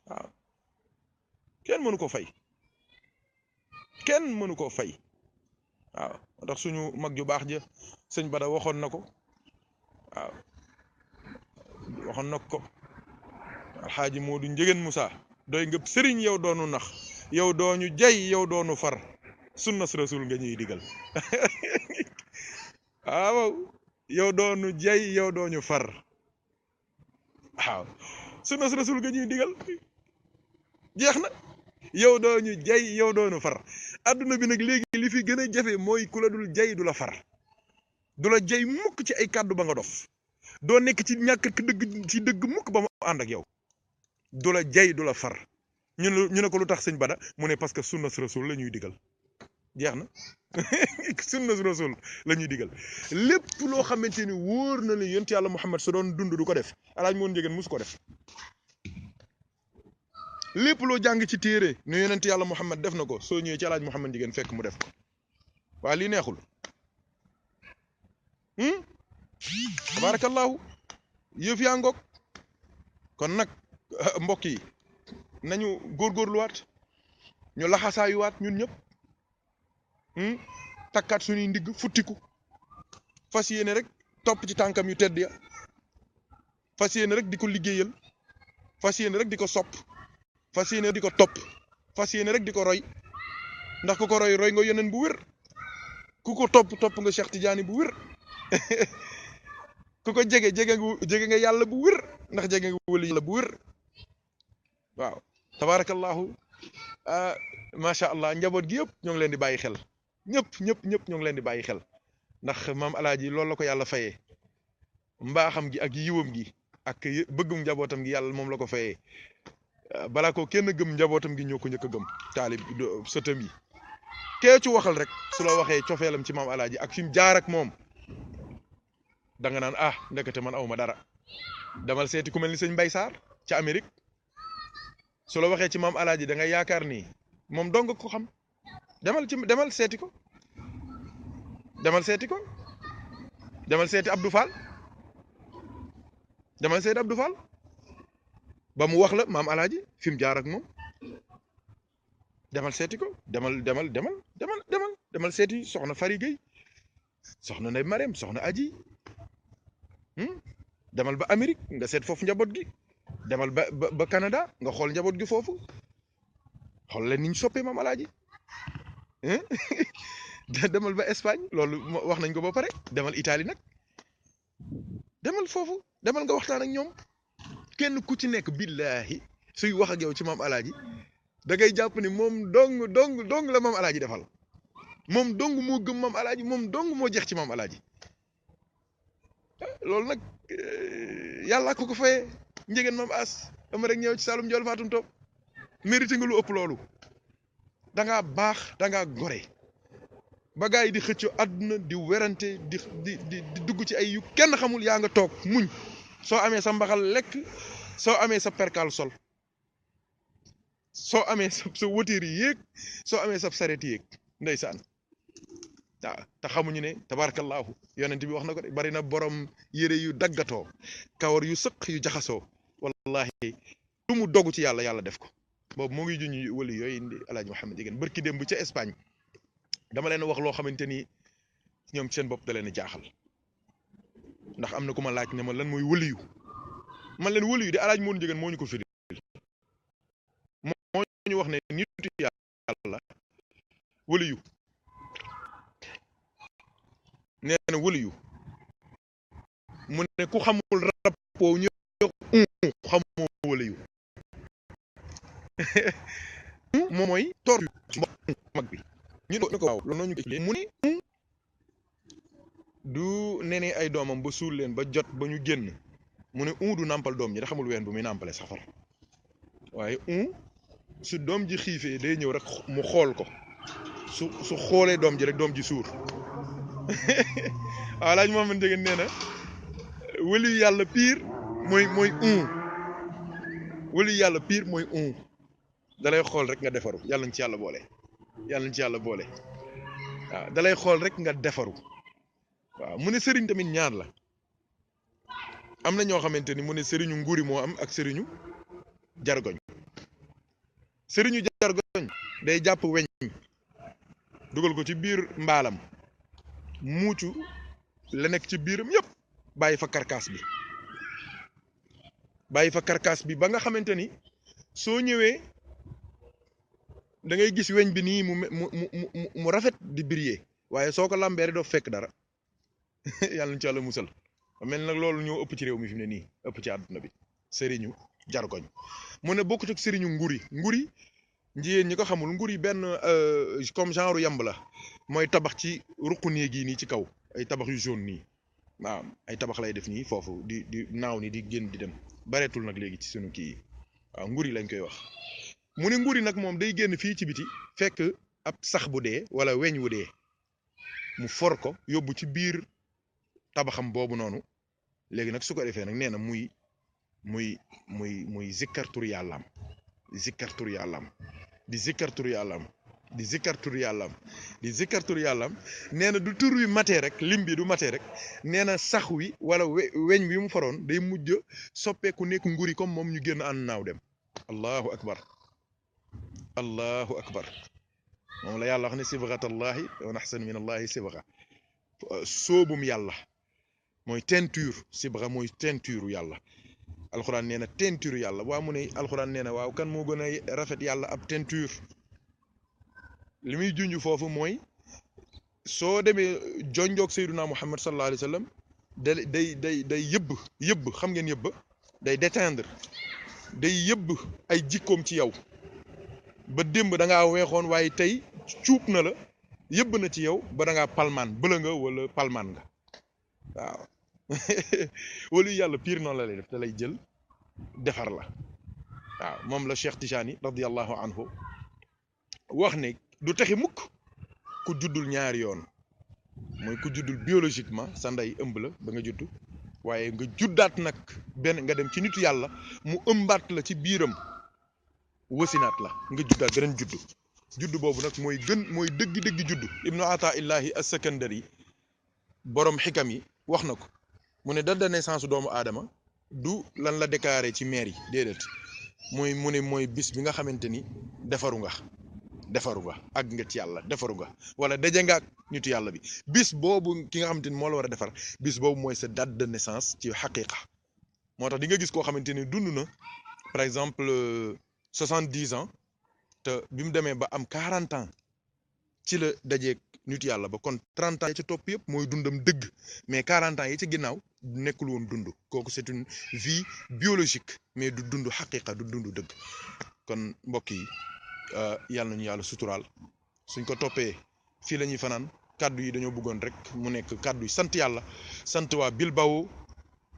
waaw kenn mënu ko fay kenn mënu ko fay waaw ndax suñu mag ju baax ja sëñ Bada waxoon na ko waaw waxoon na ko alxaaji Moodu Njëgeen Musaa doy nga sëriñ yow doonu nax yow dooñu jay yow doonu far sunnas rasul nga ñuy digal waaw yow doonu jay yow dooñu far waaw sunnas rasul nga ñuy digal jeex na yow dooñu jay yow doonu far adduna bi nag léegi li fi gën a jafe mooy ku la dul jay du la far du la jay mukk ci ay kàddu ba nga dof doo nekk ci ñàkk dëgg ci dëgg mukk ba mu ànd ak yow du la jay du la far ñu ne ko lu tax sëñ Bada mu ne parce que sunnas rasul la ñuy digal jeex na sunnas rasul la ñuy digal lépp loo xamante ni wóor na la yonent yàlla Muhammad su doon dund du ko def alaaj moon njëgeen musu ko def lépp loo jàng ci téere ne yonent yàlla Muhammad def na ko soo ñëwee ci alaaj Muhammad njëgeen fekk mu def ko waa lii neexul tabarakallahu yëf yaa ngoog kon nag mbokk yi nañu góorgóorluwaat ñu laxasaayuwaat ñun ñëpp takkaat suñuy ndigg futtiku fas yéene rek topp ci tànkam yu tedd ya fas yéene rek di ko liggéeyal fas yéene rek di ko sopp fas yéene di ko topp fas yéene rek di ko roy ndax ku ko roy roy nga yoneen bu wér ku ko topp topp nga Cheikh Tidiane bu wér ku ko jege nga yàlla bu wér ndax jege nga wëli yàlla bu wér waaw tabarakallahu macha allah njaboot gi yëpp ñoo ngi leen di bàyyi xel ñëpp ñoo ngi leen di bàyyi xel ndax maam alaaji loolu la ko yàlla fayee mbaaxam gi ak yiwam gi ak bëggum njabootam gi yàlla moom la ko fayee balaa ko kenn gëm njabootam gi ñoo ko njëkk a gëm taalib sëtam yi kee ci waxal rek su la waxee cofeelam ci maam alaaji ak fi mu jaar ak moom da nga naan ah ndekete man awma dara demal seeti ku mel ni sëñ Mbay Saar ca Amérique su la waxee ci maam alaaji da nga yaakaar ni moom dong ko xam demal seeti ko demal seeti Abdou Fall demal seeti Abdou Fall ba mu wax la maam alaaji fi mu jaar ak moom demal seeti ko demal seeti soxna Fari Gueye soxna Ndey Marème soxna Aji demal ba Amérique nga seet foofu njaboot gi demal ba Canada nga xool njaboot gi foofu xool leen ni ñu soppee maam alaaji demal ba Espagne loolu wax nañ ko ba pare demal Italie nag demal foofu demal nga waxtaan ak ñoom kenn ku ci nekk billahi suy wax ak yow ci maam alaaji da ngay jàpp ni moom dong la maam alaaji defal moom dong moo gëm maam alaaji moom dong moo jeex ci maam alaaji loolu nag yàlla ko fayee njëgeen maam as dama rek ñëw ci Saloum Ndiol Fatou Top mérité nga lu ëpp loolu da ngaa baax da ngaa gore ba gars yi di xëccoo àdduna di werante di dugg ci ay yu kenn xamul yaa nga toog muñ soo amee sa mbaxal lekk soo amee sa perkal sol soo amee sa wëtiir yi yéeg soo amee sa saret yéeg ndeysaan waaw te xamuñu ne tabarakallahu yonent bi wax na ko de bari na borom yére yu daggatoo kawar yu sëq yu jaxasoo wallahi lu mu dogu ci yàlla def ko boobu moo ngi juñ wali yooyu indi alaaji Muhammad Njëgeen barki démb bu ca Espagne dama leen wax loo xamante ni ñoom seen bopp da leen jaaxal ndax am na ku ma laaj ne ma lan mooy wëliyu man leen wëliyu di alaaji Moodu Njëgeen moo ñu ko firi moo ñu wax ne nitu yàlla wëliyu nee na wëliyu mu ne ku xamul rappoo ñu xamoo wëliyu moom mooy tor mag bi ñu ne ko waaw loolu noonu ñu mu ni du nene ay doomam ba suul leen ba jot ba ñu génn mu ne du nàmpal doom ji da xamul ween bu muy nàmpale safar waaye su doom ji xiifee day ñëw rek mu xool ko su xoolee doom ji rek doom ji suur waaw laaj Muhammad Njëgeen nee na wëliyu yàlla piir mooy wëliyu yàlla piir mooy dalay xool rek nga defaru yàlla nañ ci yàlla boole waaw dalay xool rek nga defaru waaw mu ne sëriñ tamit ñaar la am na ñoo xamante ni mu ne sëriñu nguuri moo am ak sëriñu jargoñ sëriñu jargoñ day jàpp weñ dugal ko ci biir mbaalam muucu la nekk ci biiram yëpp bàyyi fa karkaas bi ba nga xamante ni soo ñëwee da ngay gis weñ bi nii mu rafet di briller waaye soo ko lambee rek doo fekk dara yàlla na ci yàlla musal mel nag loolu ñoo ëpp ci réew mi fi mu ne nii ëpp ci àdduna bi sëriñu jargoñ mu ne bokkut ak sëriñu nguri njiyeen ñi ko xamul nguri benn comme genre yamb la mooy tabax ci ruqu néeg yi nii ci kaw ay tabax yu jaune nii waaw ay tabax lay def nii foofu di naaw ni di génn di dem bareetul nag léegi ci sunu kii yi waaw nguri lañ koy wax mu ne nguri nag moom day génn fii ci biti fekk ab sax bu dee wala weñ wu dee mu for ko yóbbu ci biir tabaxam boobu noonu léegi nag su ko defee nag nee na muy zikkartur yàllaam di zikkartur yàllaam di zikkartur yàllaam di zikkartur yàllaam di zikkartur yàllaam nee na du tur wi matee rek lim bi du matee rek nee na sax wi wala weñ wi mu faroon day mujj soppeeku nekk nguri comme moom ñu génn ànd naaw dem allahu akbar allahu akbar moom la yàlla wax ne sibghatallahi wa ahsanu min allahi sibgha soobum yàlla mooy teinture sibgha mooy teinture yàlla alxuraan nee na teinture yàlla waaw mu ne alxuraan nee na waaw kan moo gën a rafet yàlla ab teinture li muy junj foofu mooy soo demee jonjoog sayduna muhammad sallallahu alayhi wa sallam day yëbb xam ngeen yëbb day déteindre day yëbb ay jikkoom ci yow ba démb da ngaa weexoon waaye tey cuub na la yëbb na ci yow ba da ngaa palmaan bëla nga wala palmaan nga waaw wala yàlla pire noonu la lay def da lay jël defar la waaw moom la Cheikh Tijani radiyallahu anhu wax ne du taxi mukk ku juddul ñaari yoon mooy ku juddul biologiquement sa ndey ëmb la ba nga judd waaye nga juddaat nag benn nga dem ci nitu yàlla mu ëmbaat la ci biiram wasinaat la nga juddaat beneen juddu boobu nag mooy dëgg juddu ibnu ata illahi as-sakandari borom xikam yi wax na ko mu ne date de naissance doomu aadama du lan la déclaré ci maire yi déedéet mooy bis bi nga xamante ni defaru nga ak nga ci yàlla defaru nga wala daje nga ak nitu yàlla bi bis boobu ki nga xamante ni moo la war a defar bis boobu mooy sa date de naissance ci xaqiqa moo tax di nga gis koo xamante ni dund na par exemple 70 ans te bi mu demee ba am 40 ans ci la dajeeg nitu yàlla ba kon 30 ans yi ci topp yëpp mooy dundam dëgg mais 40 ans yi ci ginnaaw nekkul woon dund kooku c'est une vie biologique mais du dund xaqiqa du dund dëgg kon mbokk yi yàlla nañu yàlla suturaal suñ ko toppee fii la ñuy fanaan kàddu yi dañoo bëggoon rek mu nekk kàddu yi sant yàlla sant waa Bilbao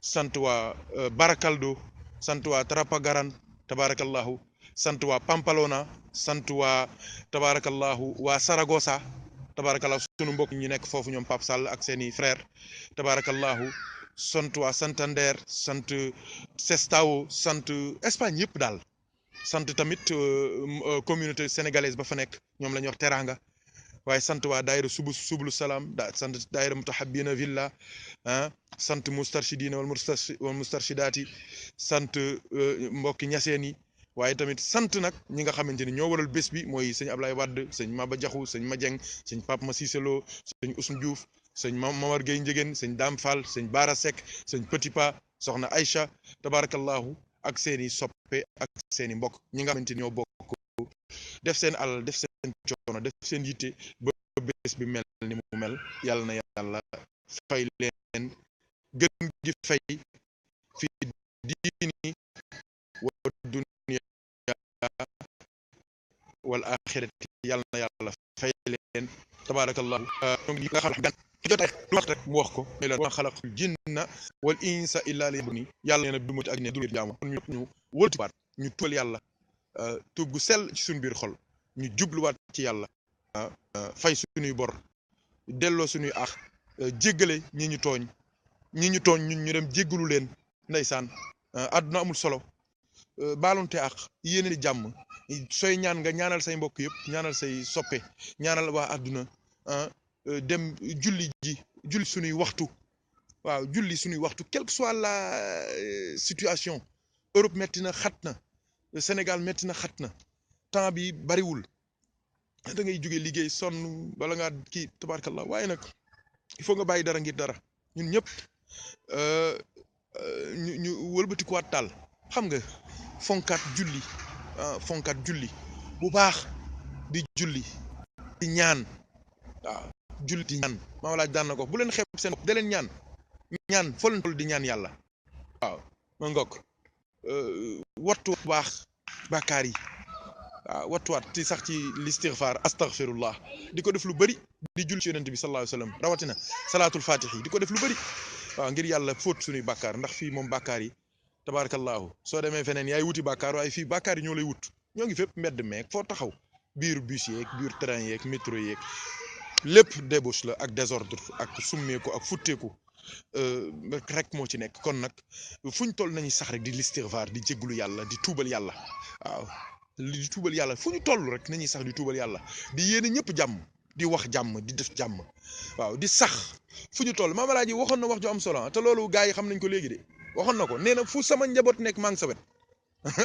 sant waa Barakaldo sant waa Trapagaran tabarakallahu sant waa Pampalona sant waa tabarakallahu waa Saragossa tabarakallahu sunu mbokk ñi nekk foofu ñoom Pape Sall ak seeni frère tabarakallahu sant waa Santander sant Sestao sant Espagne yëpp daal sant tamit communauté sénégalaise ba fa nekk ñoom la ñuy wax teranga waaye sant waa daayira sublu salaam sant daayira mutahabbina villa sant mustarshidina wal mustarshidaati sant mbokki ñaseen yi waaye tamit sant nag ñi nga xamante ni ñoo waral bés bi mooy sëñ Ablaye Wade sëñ Maba Jaxu sëñ Madieng sëñ Pape Massiselo sëñ Ousmane Diouf sëñ Mamar Gueye Njegéen sëñ Dame Fall sëñ Bara Seck sëñ Petit Pa soxna Aïcha tabarakallahu ak seeni soppe ak seeni mbokk ñi nga xamante ni ñoo bokk def seen alal def seen coono def seen yitte ba bés bi mel ni mu mel yàlla na yàlla fay leen gën gi fay fi diini wa dunya wal axirati yàlla na yàlla fay leen tabarakallahu ñi nga xam jotaay lu wax rek mu wax ko ne la wa xalaqul jinna wal insa illa liya'buduni yàlla nee na du mati ak ne du jaamu ñu wëltuwaat ñu tuubal yàlla tuub gu sell ci suñu biir xol ñu jubluwaat ci yàlla fay suñuy bor delloo suñuy ax jéggale ñi ñu tooñ ñun ñu dem jéggalu leen ndeysaan àdduna amul solo baalonte ak yéene di jàmm sooy ñaan nga ñaanal say mbokk yëpp ñaanal say soppe ñaanal waa àdduna dem julli suñuy waxtu waaw julli suñuy waxtu quelle que soit la situation Europe metti na xat na Sénégal metti na xat na temps bi bariwul da ngay jóge liggéey sonn bala ngaa kii tabarkallah waaye nag il faut nga bàyyi dara ngir dara ñun ñëpp ñu wëlbatikuwaat daal xam nga fonkaat julli fonkaat julli bu baax di julli di ñaan waaw julli di ñaan maa laaj daan na ko bu leen xeeb seen bopp da leen ñaan foo leen toll di ñaan yàlla waaw ma ngokk wattu baax bàkkaar yi waaw wattuwaat ci sax ci listigfaar astaghfirullah di ko def lu bëri di julli ci yonent bi sallallahu alayhi wa sallam rawatina salaatul fatih yi di ko def lu bëri waaw ngir yàlla fóot suñuy bàkkaar ndax fii moom bàkkaar yi tabarakallahu soo demee feneen yaay wuti bàkkaar waaye fii bàkkaar yi ñoo lay wut ñoo ngi fépp mbedd meeg foo taxaw biir bus yeeg biir train yeeg métro yeeg lépp débauche la ak désordre ak summeeku ak futteeku rek moo ci nekk kon nag fuñ toll nañu sax rek di listigfaar di jéggulu yàlla di tuubal yàlla waaw di tuubal yàlla fu ñu toll rek nañuy sax di tuubal yàlla di yéene ñëpp jàmm di wax jàmm di def jàmm waaw di sax fu ñu toll Maam Alaaji waxoon na wax ju am solo te loolu gars yi xam nañ ko léegi de waxoon na ko nee na fu sama njaboot nekk maa ngi sa wet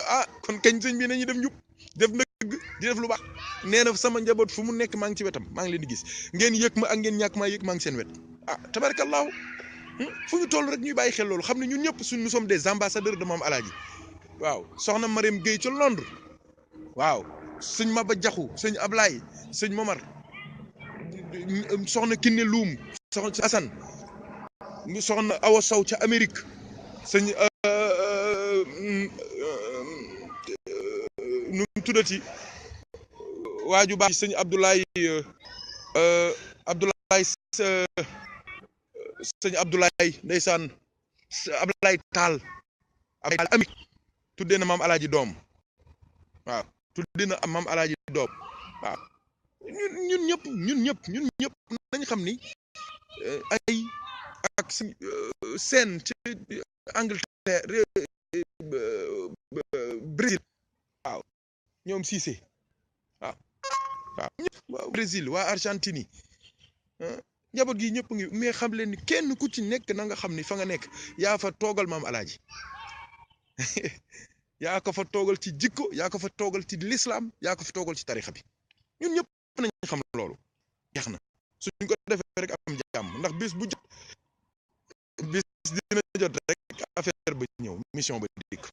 ah kon kañ sëñ bi nañu def njub def dëgg di def lu baax nee na sama njaboot fu mu nekk maa ngi ci wetam maa ngi leen di gis ngeen yëg ma ak ngeen ñàkk maa yëg maa ngi seen wet ah tabarakallahu fu ñu toll rek ñuy bàyyi xel loolu xam ne ñun ñëpp nous sommes des ambassadeurs de Maam Alaaji waaw soxna Mariam Gueye ca Londres waaw sëñ Maba Jaxu sëñ Ablaye sëñ Momar soxna Kiné Loum soxna Assane soxna Awa Sow ca Amérique sëñ nu mu tuddati waaju baax sëñ Abdoulaye sëñ Abdoulaye ndeysaan Abdoulaye Tall ami tuddee na Maam Alaaji doom waaw tuddee na Maam Alaaji doom waaw ñun ñëpp nañ xam ni ay ak seen ci Angleterre Brésil waaw ñoom Cissé waaw waaw Brésil waa Argentine njaboot gi ñëpp ngi mais xam leen ni kenn ku ci nekk na nga xam ni fa nga nekk yaa fa toogal Maam Alaaji yaa ko fa toogal ci jikko yaa ko fa toogal ci l'islam yaa ko fa toogal ci tarixa bi ñun ñëpp nañ xam loolu jeex na suñ ko defee rek am jàmm ndax bis bu jot bis dina jot rek affaire ba ñëw mission ba dikk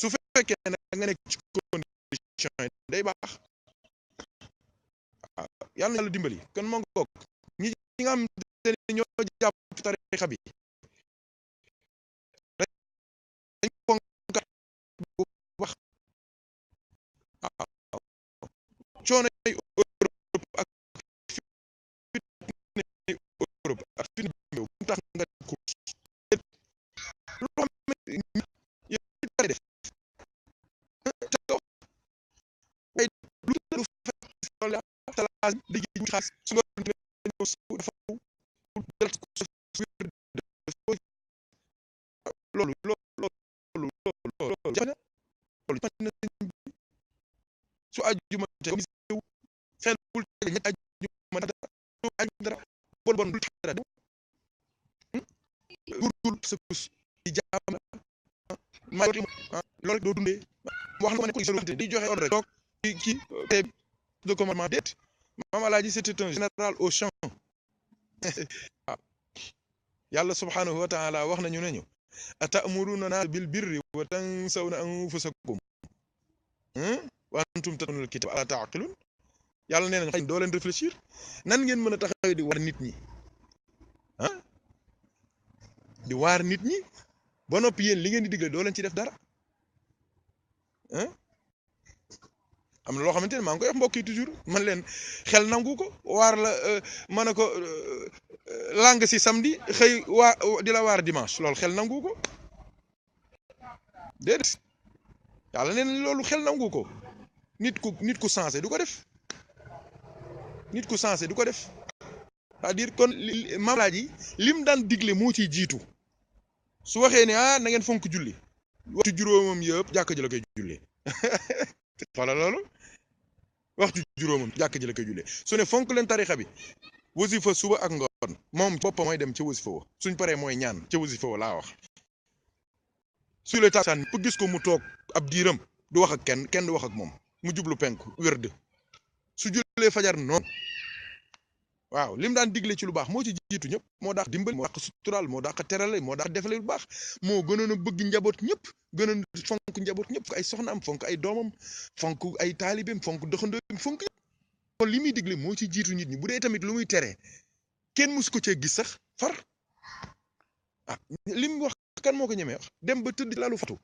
su fekkee ne nga nekk ci condition yi day baax waaw yàlla na yàlla dimbali kon moo ngoog ñi nga xam ne ñoo jàpp tarixa bi dañ fonkat bu baax waaw coono Europe ak fitna Europe ak fitna bu tax nga course loo xam ne yow def ay lu fekk liggéey ñu xaalis su nga loolu su àjjuma te xel bul teg ñetti àjjuma dara bon bul dara gurgul sa kus di jaam ma loolu rek doo dundee wax na ma ne ko di joxe ordre toog ci de commandement déet Maam Alaaji c'était un général au champ waaw yàlla subhanahu wa taala wax nañu ne ñu atamuruna naas bil birri wa tansawna anfusakum wa antum tatluna al-kitab ala taqilun yàlla nee nañ doo leen réfléchir nan ngeen mën a taxaw di waar nit ñi di waar nit ñi ba noppi yéen li ngeen di digle doo leen ci def dara am na loo xamante ne maa ngi koy wax mbokk yi toujours man leen xel nangu ko waar la ma ne ko lang si samedi xëy waa di la waar dimanche loolu xel nangu ko déedéet yàlla nee na loolu xel nangu ko nit ku sensé du ko def nit ku sensé du ko def c'est-à-dire kon Maam Alaaji lim daan digle moo ciy jiitu su waxee ne na ngeen fonk julli waxtu juróomam yëpp jàkk ji la koy jullee xoolal loolu waxtu juróomam jàkk ji la koy jullee su ne fonk leen tarixa bi wasifa suba ak ngoon moom boppam mooy dem ca wasifa wa suñ paree mooy ñaan ca wasifa wa laa wax su le taksaan pour gis ko mu toog ab diiram du wax ak kenn du wax ak moom mu jublu penku wérd su jullee fajar noonu waaw lim daan digle ci lu baax moo ci jiitu ñëpp moo daax dimbali moo daax sutural moo daax terale moo daax defale lu baax moo gënoon a bëgg njaboot ñëpp gënoon fonk njaboot ñëpp ay soxnaam fonk ay doomam fonk ay taalibeem fonk dëxandoom fonk kon li muy digle moo ci jiitu nit ñi bu dee tamit lu muy tere kenn musu ko cee gis sax far ah li mu wax kan moo ko ñemee wax dem ba tëdd lalu fatu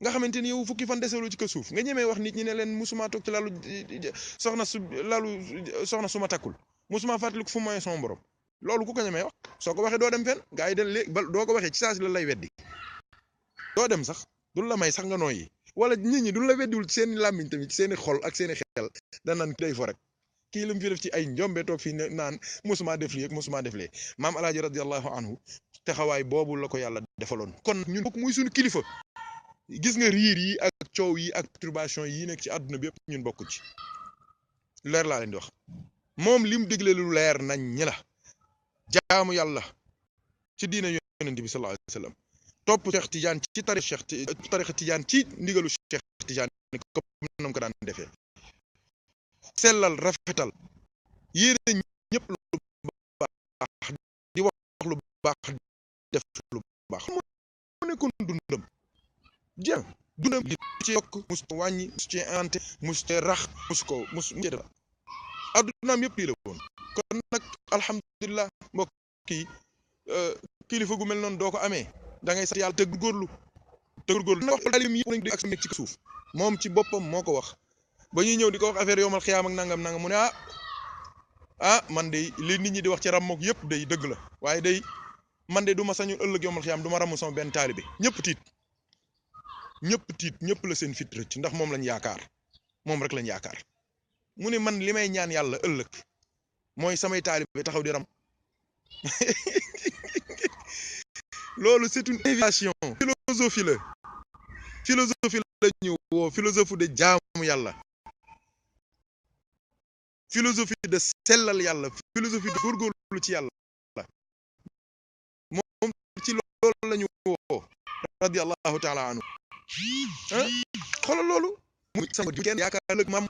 nga xamante ni yow fukki fan deseelu ci ko suuf nga ñemee wax nit ñi ne leen musuma toog ci lalu soxna su ma takkul musuma fàttaliku fu may son borom loolu ku ko ñemee wax soo ko waxee doo dem fenn gars yi dañ léegi ba doo ko waxee ci saa si la lay weddi doo dem sax duñ la may sax nga nooyi wala nit ñi duñ la weddiwul ci seeni làmmiñ tamit ci seeni xol ak seeni xel danaan day fo rek kii lu mu fi def ci ay njombe toog fii naan musuma def lii ak musuma def lee maam alaaji radiyallahu anhu taxawaay boobu la ko yàlla defaloon kon ñun bokk muy suñu kilifa gis nga riir yi ak coow yi ak perturbation yi nekk ci àdduna bi yëpp ñun bokku ci leer laa leen di wax moom lim digle lu leer nañ ñi la jaamu yàlla ci diina yonent bi sallallahu alayhi wasallam topp Cheikh Tidiane ci tarixa Tidiane ci ndigalu Cheikh Tidiane comme nam ko daan defee sellal rafetal yéene ñëpp lu baax di wax lu baax def lu baax mu nekkoon dundam jeex dundam li ci yokk mus wàññi mus ci inventé mus ci rax mus ci dara addunaam yëpp lii la woon kon nag alhamdulilah mbokk yi kilifa gu mel noonu doo ko amee da ngay sant yàlla te góorgóorlu na wax alim yi nañ ak nekk ci suuf moom ci boppam moo ko wax ba ñuy ñëw di ko wax affaire yomal xiyaam ak nangam mu ne man de li nit ñi di wax ci rammook yëpp day dëgg la waaye day man de du ma sañul ëllëg yomal xiyaam du ma ramm sama benn taalibe ñëpp tiit ñëpp la seen fit rëcc ndax moom lañ yaakaar moom rek lañ yaakaar mu ne man li may ñaan yàlla ëllëg mooy samay taalibe taxaw di ram loolu c'est une invitation philosophie la ñu woo philosophie de jaamu yàlla philosophie de sellal yàlla philosophie de góorgóorlu ci yàlla moom ci loolu la ñu woo radiyallahu taala anhu xoolal loolu muy sama kenn yaakaar ëllëg maam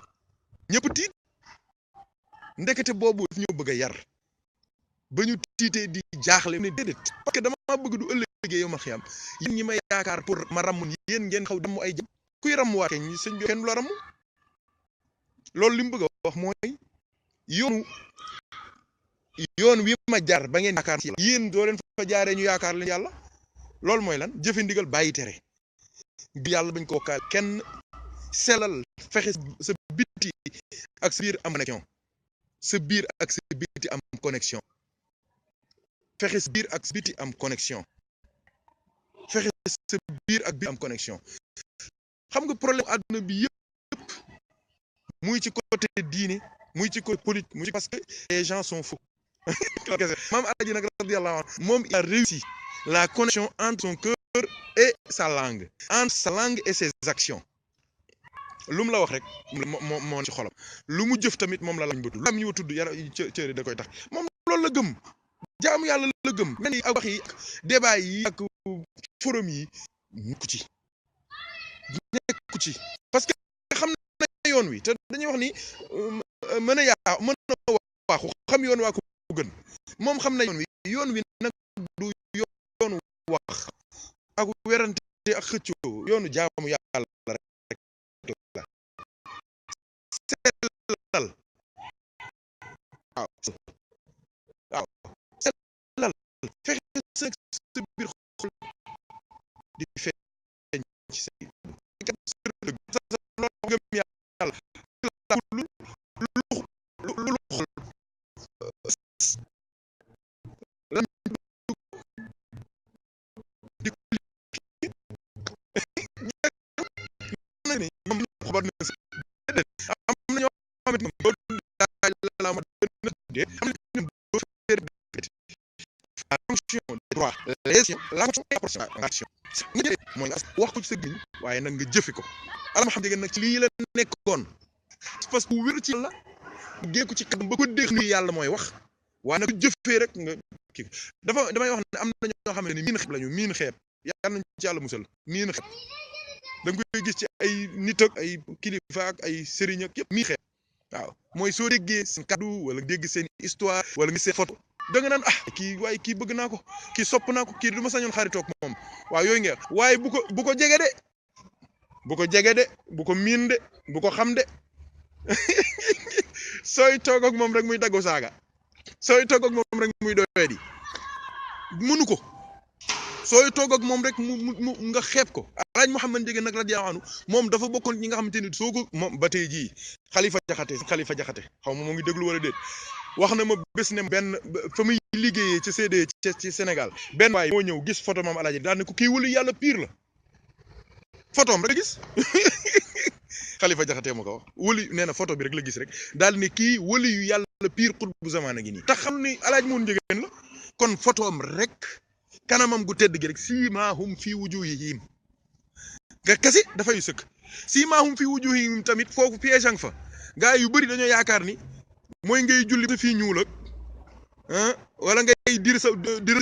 ñëpp tiit ndekete boobu daf ñoo bëgg a yar ba ñu tiitee di jaaxle ne déedéet parce que dama bëgg du ëllëgee yow ma xiyam yéen ñi ma yaakaar pour ma ramm yéen ngeen xaw damm ay jëm kuy ramm waa keñ sëñ bi kenn du la ramm loolu li mu bëgg a wax mooy yoon wi ma jaar ba ngeen yaakaar ci yéen doo leen fa jaaree ñu yaakaar leen yàlla loolu mooy lan jëfe ndigal bàyyi tere yàlla bañ ko bokkaal kenn selal fexe sa biti ak sa biir am connexion sa biir ak sa biti am connexion fexe sa biir ak sa biti am connexion fexe sa biir ak biir am connexion xam nga problème àdduna bi yëpp muy ci côté diine muy ci côté politique muy ci parce que les gens sont faux maam Alaaji nag radiyallahu anhu moom il a réussi la connexion entre son cœur et sa langue entre sa langue et ses actions lu mu la wax rek moo ci xolam lu mu jëf tamit moom la lañ bëtu lam ñu tudd yara cëri da koy tax moom loolu la gëm jaamu yàlla la gëm mel ni ak wax yi ak débat yi ak forum yi nekku ci parce que xam na yoon wi te dañuy wax ni mën a waaxu xam yoon waa ko gën moom xam na yoon wi nag du yoonu wax ak werante ak xëccoo yoonu jaamu yàlla rek la sellal waaw sellal fexe sa biir xol di feeñ ci say loolu gëm yàlla lu xol mooy nga wax ko ci sa giñ waaye nag nga jëfe ko alhamdulilah nag ci lii la nekkoon parce que bu wér ci yàlla géeku ci kanam ba ko dégg ni yàlla mooy wax waaye nag jëfee rek nga kii damay wax ne am na ñoo xam ne miin xeeb lañu miin xeeb yàlla nañ ci yàlla musal miin xeeb da nga koy gis ci ay nit ak ay kilifa ak ay sëriñ ak yëpp mii xeet waaw mooy soo déggee seen kaddu wala dégg seen histoire wala nga seen photo da nga naan kii waaye kii bëgg naa ko kii sopp naa ko kii du ma sañoon xaritoog moom waaw yooyu nga waaye bu ko jege de bu ko jege de bu ko miin de bu ko xam de sooy toog ak moom rek muy daggo saaga sooy toog ak moom rek muy doyadi mënu ko sooy toog ak moom rek mu nga xeeb ko alaaj Mouhamed Ndiéguène nag radiyallahu anhu moom dafa bokkoon ñi nga xamante ni soo ko moom ba tey jii Khalifa Jaxate xaw ma moo ngi déglu wala déet wax na ma bés ne benn fa muy liggéeyee ci CD ci Sénégal benn waay moo ñëw gis photo maam alaaji daal ne ko kii wëlu yàlla pire la photom rek gis Khalifa Jaxate ma ko wax wëli nee na photo bi rek la gis rek daal ne kii wëli yu yàlla pire xutbu zamaana gi nii tax xam ni alaaj Mouhamed Ndiéguène la kon photom rek kanamam gu tedd gi rek siimaahum fii wujuhihim nga kese dafay sëkk siimaahum fii wujuhihim tamit foofu piège ang fa gaa yu bëri dañoo yaakaar ni mooy ngay julli te fii ñuul ak wala ngay dir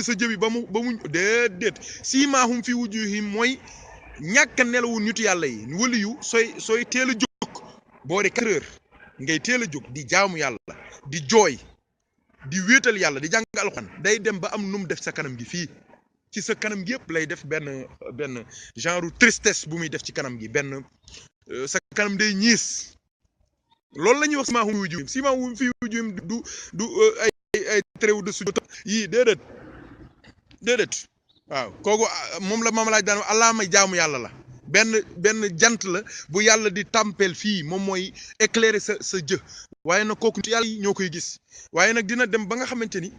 sa jëbi ba mu déedéet siimaahum fii wujuhihim mooy ñàkk nelawu nitu yàlla yi wali yu sooy teel a jóg boori 4 heures ngay teel a jóg di jaamu yàlla di jooy di wéetal yàlla di jàng alxuraan day dem ba am nu mu def sa kanam gi fii ci sa kanam gi yëpp lay def benn genre tristesse bu muy def ci kanam gi benn sa kanam day ñiis loolu la ñuy wax siimaahum fii wujuuhim du ay tréw de sujud yii déedéet waaw kooku moom la maam laaj daan allah may jaamu yàlla la benn jant la bu yàlla di tàmpeel fii moom mooy éclairer sa jë waaye nag kooku nit yàlla yi ñoo koy gis waaye nag dina dem ba nga xamante ni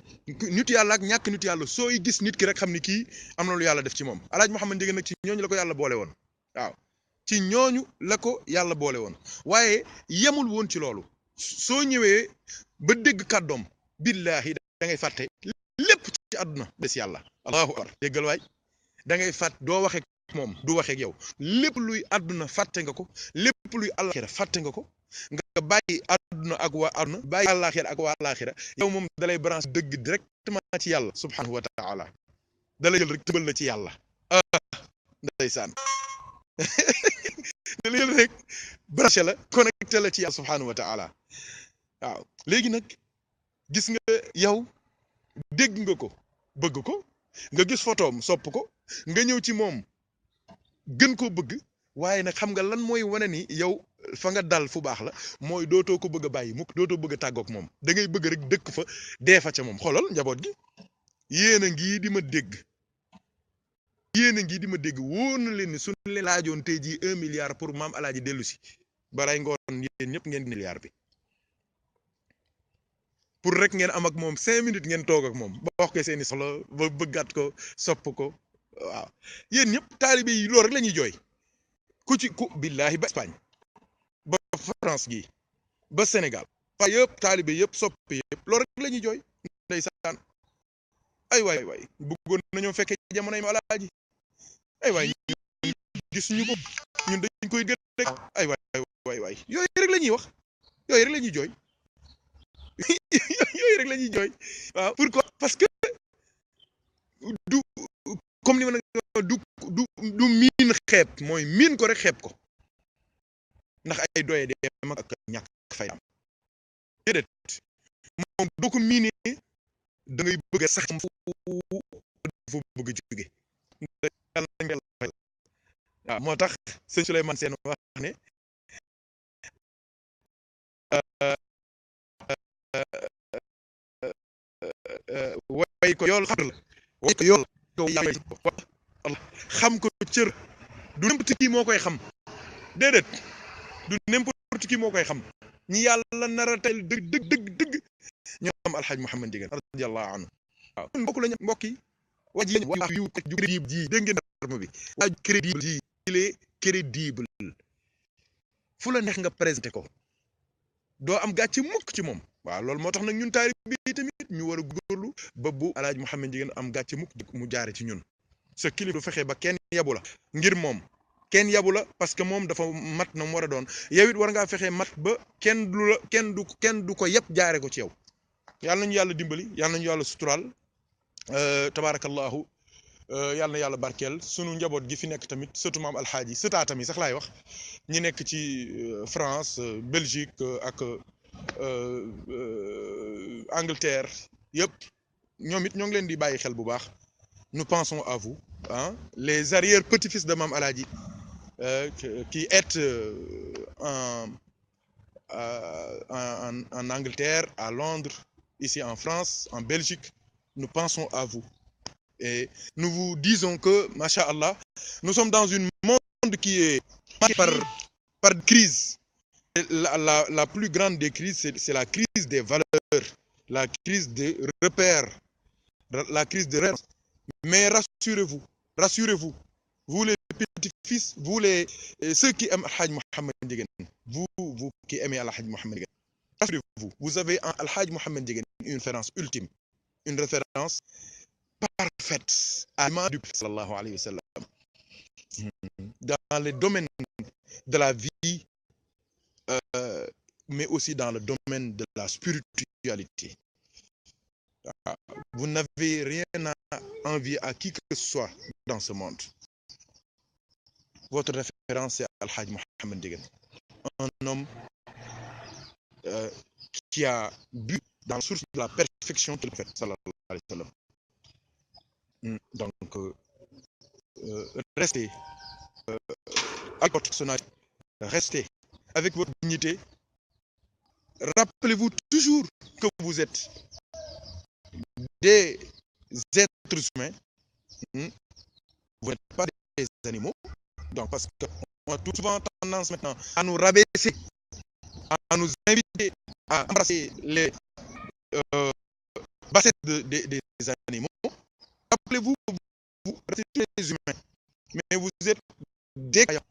nit yàlla ak ñàkk nit yàlla sooy gis nit ki rek xam ni kii am na lu yàlla def ci moom alaaj Mouhamed Ndiéguène nag ci ñooñu la ko yàlla boole woon waaw ci ñooñu la ko yàlla boole woon waaye yemul woon ci loolu soo ñëwee ba dégg kàddoom billaahi da ngay fàtte lépp ci àdduna des yàlla allahu akbar déggal waay da ngay fàtt doo waxee moom du waxee ak yow lépp luy àdduna fàtte nga ko lépp luy àllaaxira fàtte nga ko nga bàyyi àdduna ak waa àdduna bàyyi àllaaxira ak waa àllaaxira yow moom dalay branche dëgg directement ci yàlla subhanahu wa taala dalay jël rek tëbal la ci yàlla ndeysaan dalay jël rek branché la connecté la ci yàlla subhanahu wa taala waaw léegi nag gis nga yow dégg nga ko bëgg ko nga gis photoom sopp ko nga ñëw ci moom gën koo bëgg waaye nag xam nga lan mooy wane ni yow fa nga dal fu baax la mooy dootoo ko bëgg a bàyyi mukk dootoo bëgg a tàggoog moom da ngay bëgg rek dëkk fa dee fa ca moom xoolal njaboot gi yéen a ngi di ma dégg wóor na leen ni suñu leen laajoon tey jii 1 milliard pour maam alaaji dellu si baray ngoon yéen ñëpp ngeen milliard bi pour rek ngeen am ak moom 5 minutes ngeen toog ak moom ba wax ko seeni soxla ba bëggaat ko sopp ko waaw yéen ñëpp taalibe yi loolu rek la ñuy jooy ku billaahi ba Espagne ba France gi ba Sénégal fa yëpp taalibe yëpp soppe yëpp loolu rek la ñuy jooy ndeysaan ay waay bëggoon nañoo fekkee jamonoy ma alaaji ay waay gis ñu ko ñun dañ koy gën rek ay waay yooyu rek la ñuy wax yooyu rek la ñuy jooy yooyu rek la ñuy jooy waaw pourquoi parce que du comme ni ma du miin xeeb mooy miin ko rek xeeb ko ndax ay doye de mag ak ñàkk fay am déedéet moom doo ko miinee da ngay bëgg a sax fu bëgg a jóge waaw moo tax sëñ Souleymane Sène wax ne way ko yool xam la way ko yool xam ko cër du n'importe qui moo koy xam déedéet du n'importe qui moo koy xam ñi yàlla nara tey dëgg ñoom alxaaj Mouhamed Ndiéguène radiyallahu anhu waaw mbokk lañu mbokk yi waa ji waa yu crédible ji dégg ngeen terme bi waa crédible ji il est crédible fu la neex nga présenté ko doo am gàcce mukk ci moom waaw loolu moo tax nag ñun taalibe bi tamit ñu war a góorlu ba bu alxaaj Mouhamed Ndiéguène am gàcce mukk mu jaare ci ñun sa kilifa du fexe ba kenn yabu la ngir moom kenn yabu la parce que moom dafa mat na mu war a doon yow it war ngaa fexe mat ba kenn du ko yëpp jaare ko ci yow yàlla nañu yàlla dimbali yàlla nañu yàlla suturaal tabaarakallahu yàlla na yàlla barkeel sunu njaboot gi fi nekk tamit surtout maam alxaaji sëtaatam yi sax laay wax ñi nekk ci France Belgique ak Angleterre yëpp ñoom it ñoo ngi leen di bàyyi xel bu baax nous pensons à vous hein les arrière petits-fils de maam alxaaji qui est en Angleterre, à Londres, ici en France, en Belgique, nous pensons à vous. Et nous vous disons que, Masha'Allah, nous sommes dans un monde qui est marqué par crise. La plus grande des crises, c'est la crise des valeurs, la crise des repères, la crise des rêves. Mais rassurez-vous, vous les petits-fils, vous ceux qui aiment Al-Hajj Mohamed Ndieguene, vous qui aimez Al-Hajj Mohamed Ndieguene, rassurez-vous, vous avez en Al-Hajj Mohamed Ndieguene une référence ultime, une référence parfaite à l'image du prophète sallallahu alayhi wa sallam, dans les domaines de la vie, mais aussi dans le domaine de la spiritualité. Vous n'avez rien à envier à qui que ce soit dans ce monde. Votre référence est Al-Hajj Mohamed Ndieguene, un homme qui a bu dans la source de la perfection que le prophète sallallahu alayhi wa sallam. Donc, restez avec votre personnalité, restez avec votre dignité. Rappelez-vous toujours que vous êtes des êtres humains, vous n'êtes pas des animaux. Donc, parce qu'on a tout souvent tendance maintenant à nous rabaisser, à nous inviter à embrasser les bassesses des animaux. Rappelez-vous que vous restez tous les humains, mais vous êtes des croyants,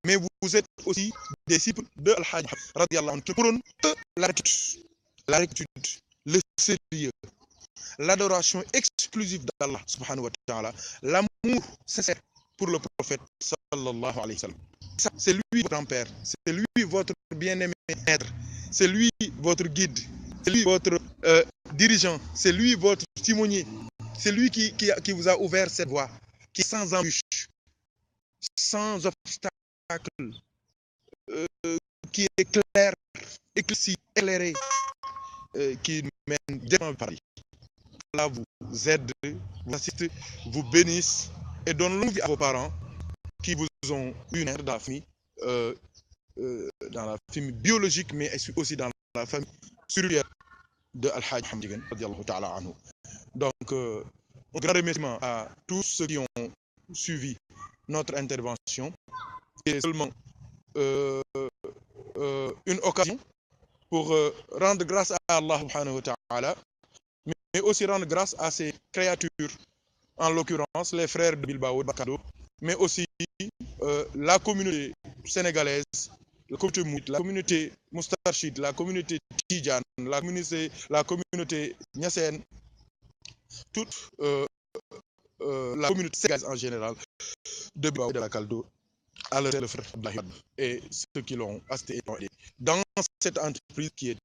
mais vous êtes aussi des disciples de Al-Hajj radiyallahu anhu qui prônent la rectitude, le sérieux, l'adoration exclusive d'Allah subhanahu wa ta'ala, l'amour sincère pour le prophète sallallahu alayhi wa sallam. C'est lui votre grand-père, c'est lui votre bien-aimé maître, c'est lui votre guide, c'est lui votre dirigeant, c'est lui votre timonier, c'est lui qui vous a ouvert cette voie, qui est sans embûche, sans obstacle, qui est clair, éclairci, éclairé, qui mène devant le paradis. Allah vous aide, vous assiste, vous bénisse et donne longue vie à vos parents qui vous ont eu dans la famille, biologique, mais aussi dans la famille spirituelle de Al-Hajj Mohamed Ndieguene radiyallahu ta'ala anhu. Donc, un grand remerciement à tous ceux qui ont suivi notre intervention. C'est seulement une occasion pour rendre grâce à Allah subhanahu wa ta'ala, mais aussi rendre grâce à ces créatures, en l'occurrence les frères de Bilbao, de Bakado, mais aussi la communauté sénégalaise, la communauté Mouride, la communauté Moustarchide, la communauté Tidjane, la communauté Niassène, toute la communauté sénégalaise en général, de Bilbao et de Bakado, à leur le frère Abdoulaye Wade et ceux qui l'ont assisté et l'ont aidé dans cette entreprise qui était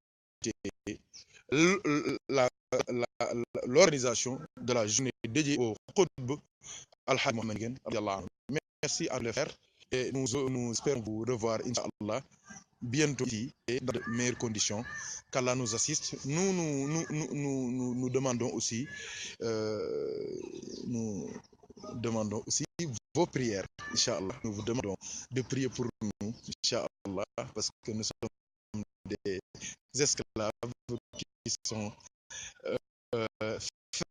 l'organisation de la journée dédiée au Khutb Al-Hajj Mohamed Ndieguene radiyallahu anhu. Merci à le faire et nous espérons vous revoir Inch'Allah bientôt ici et dans de meilleures conditions. Qu'Allah nous assiste. Nous demandons aussi vos prières, Inch'Allah. Nous vous demandons de prier pour nous, Inch'Allah, parce que nous sommes des esclaves qui sont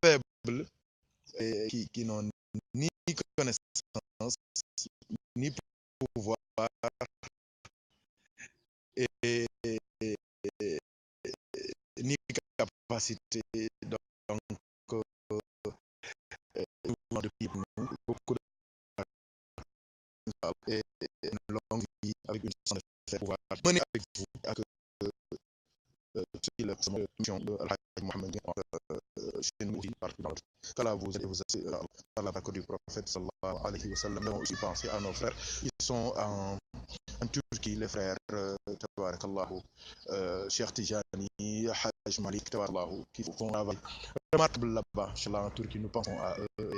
faibles et qui n'ont ni connaissance, ni pouvoir, et ni capacité. Donc, nous demandons de prier pour nous, beaucoup de et une longue vie avec une santé de pouvoir mener avec vous à que la mission de Al-Hajj Mohamed Ndieguene chez nous aussi partout dans le monde. Qu'Allah vous aide et vous assiste par la baraka du prophète sallallahu alayhi wa sallam. Nous avons aussi pensé à nos frères. Ils sont en Turquie, les frères tabarakallahu, Cheikh Tijani, Hajj Malik tabarakallahu, qui font travail remarquables là-bas, Inch'Allah, en Turquie. Nous pensons à eux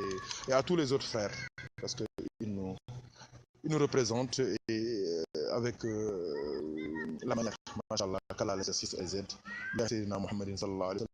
et à tous les autres frères parce qu'ils nous représentent et avec la manière, machallah, qu'Allah les assiste et les aide. Merci, Muhammadin sallallahu alayhi wa sallam.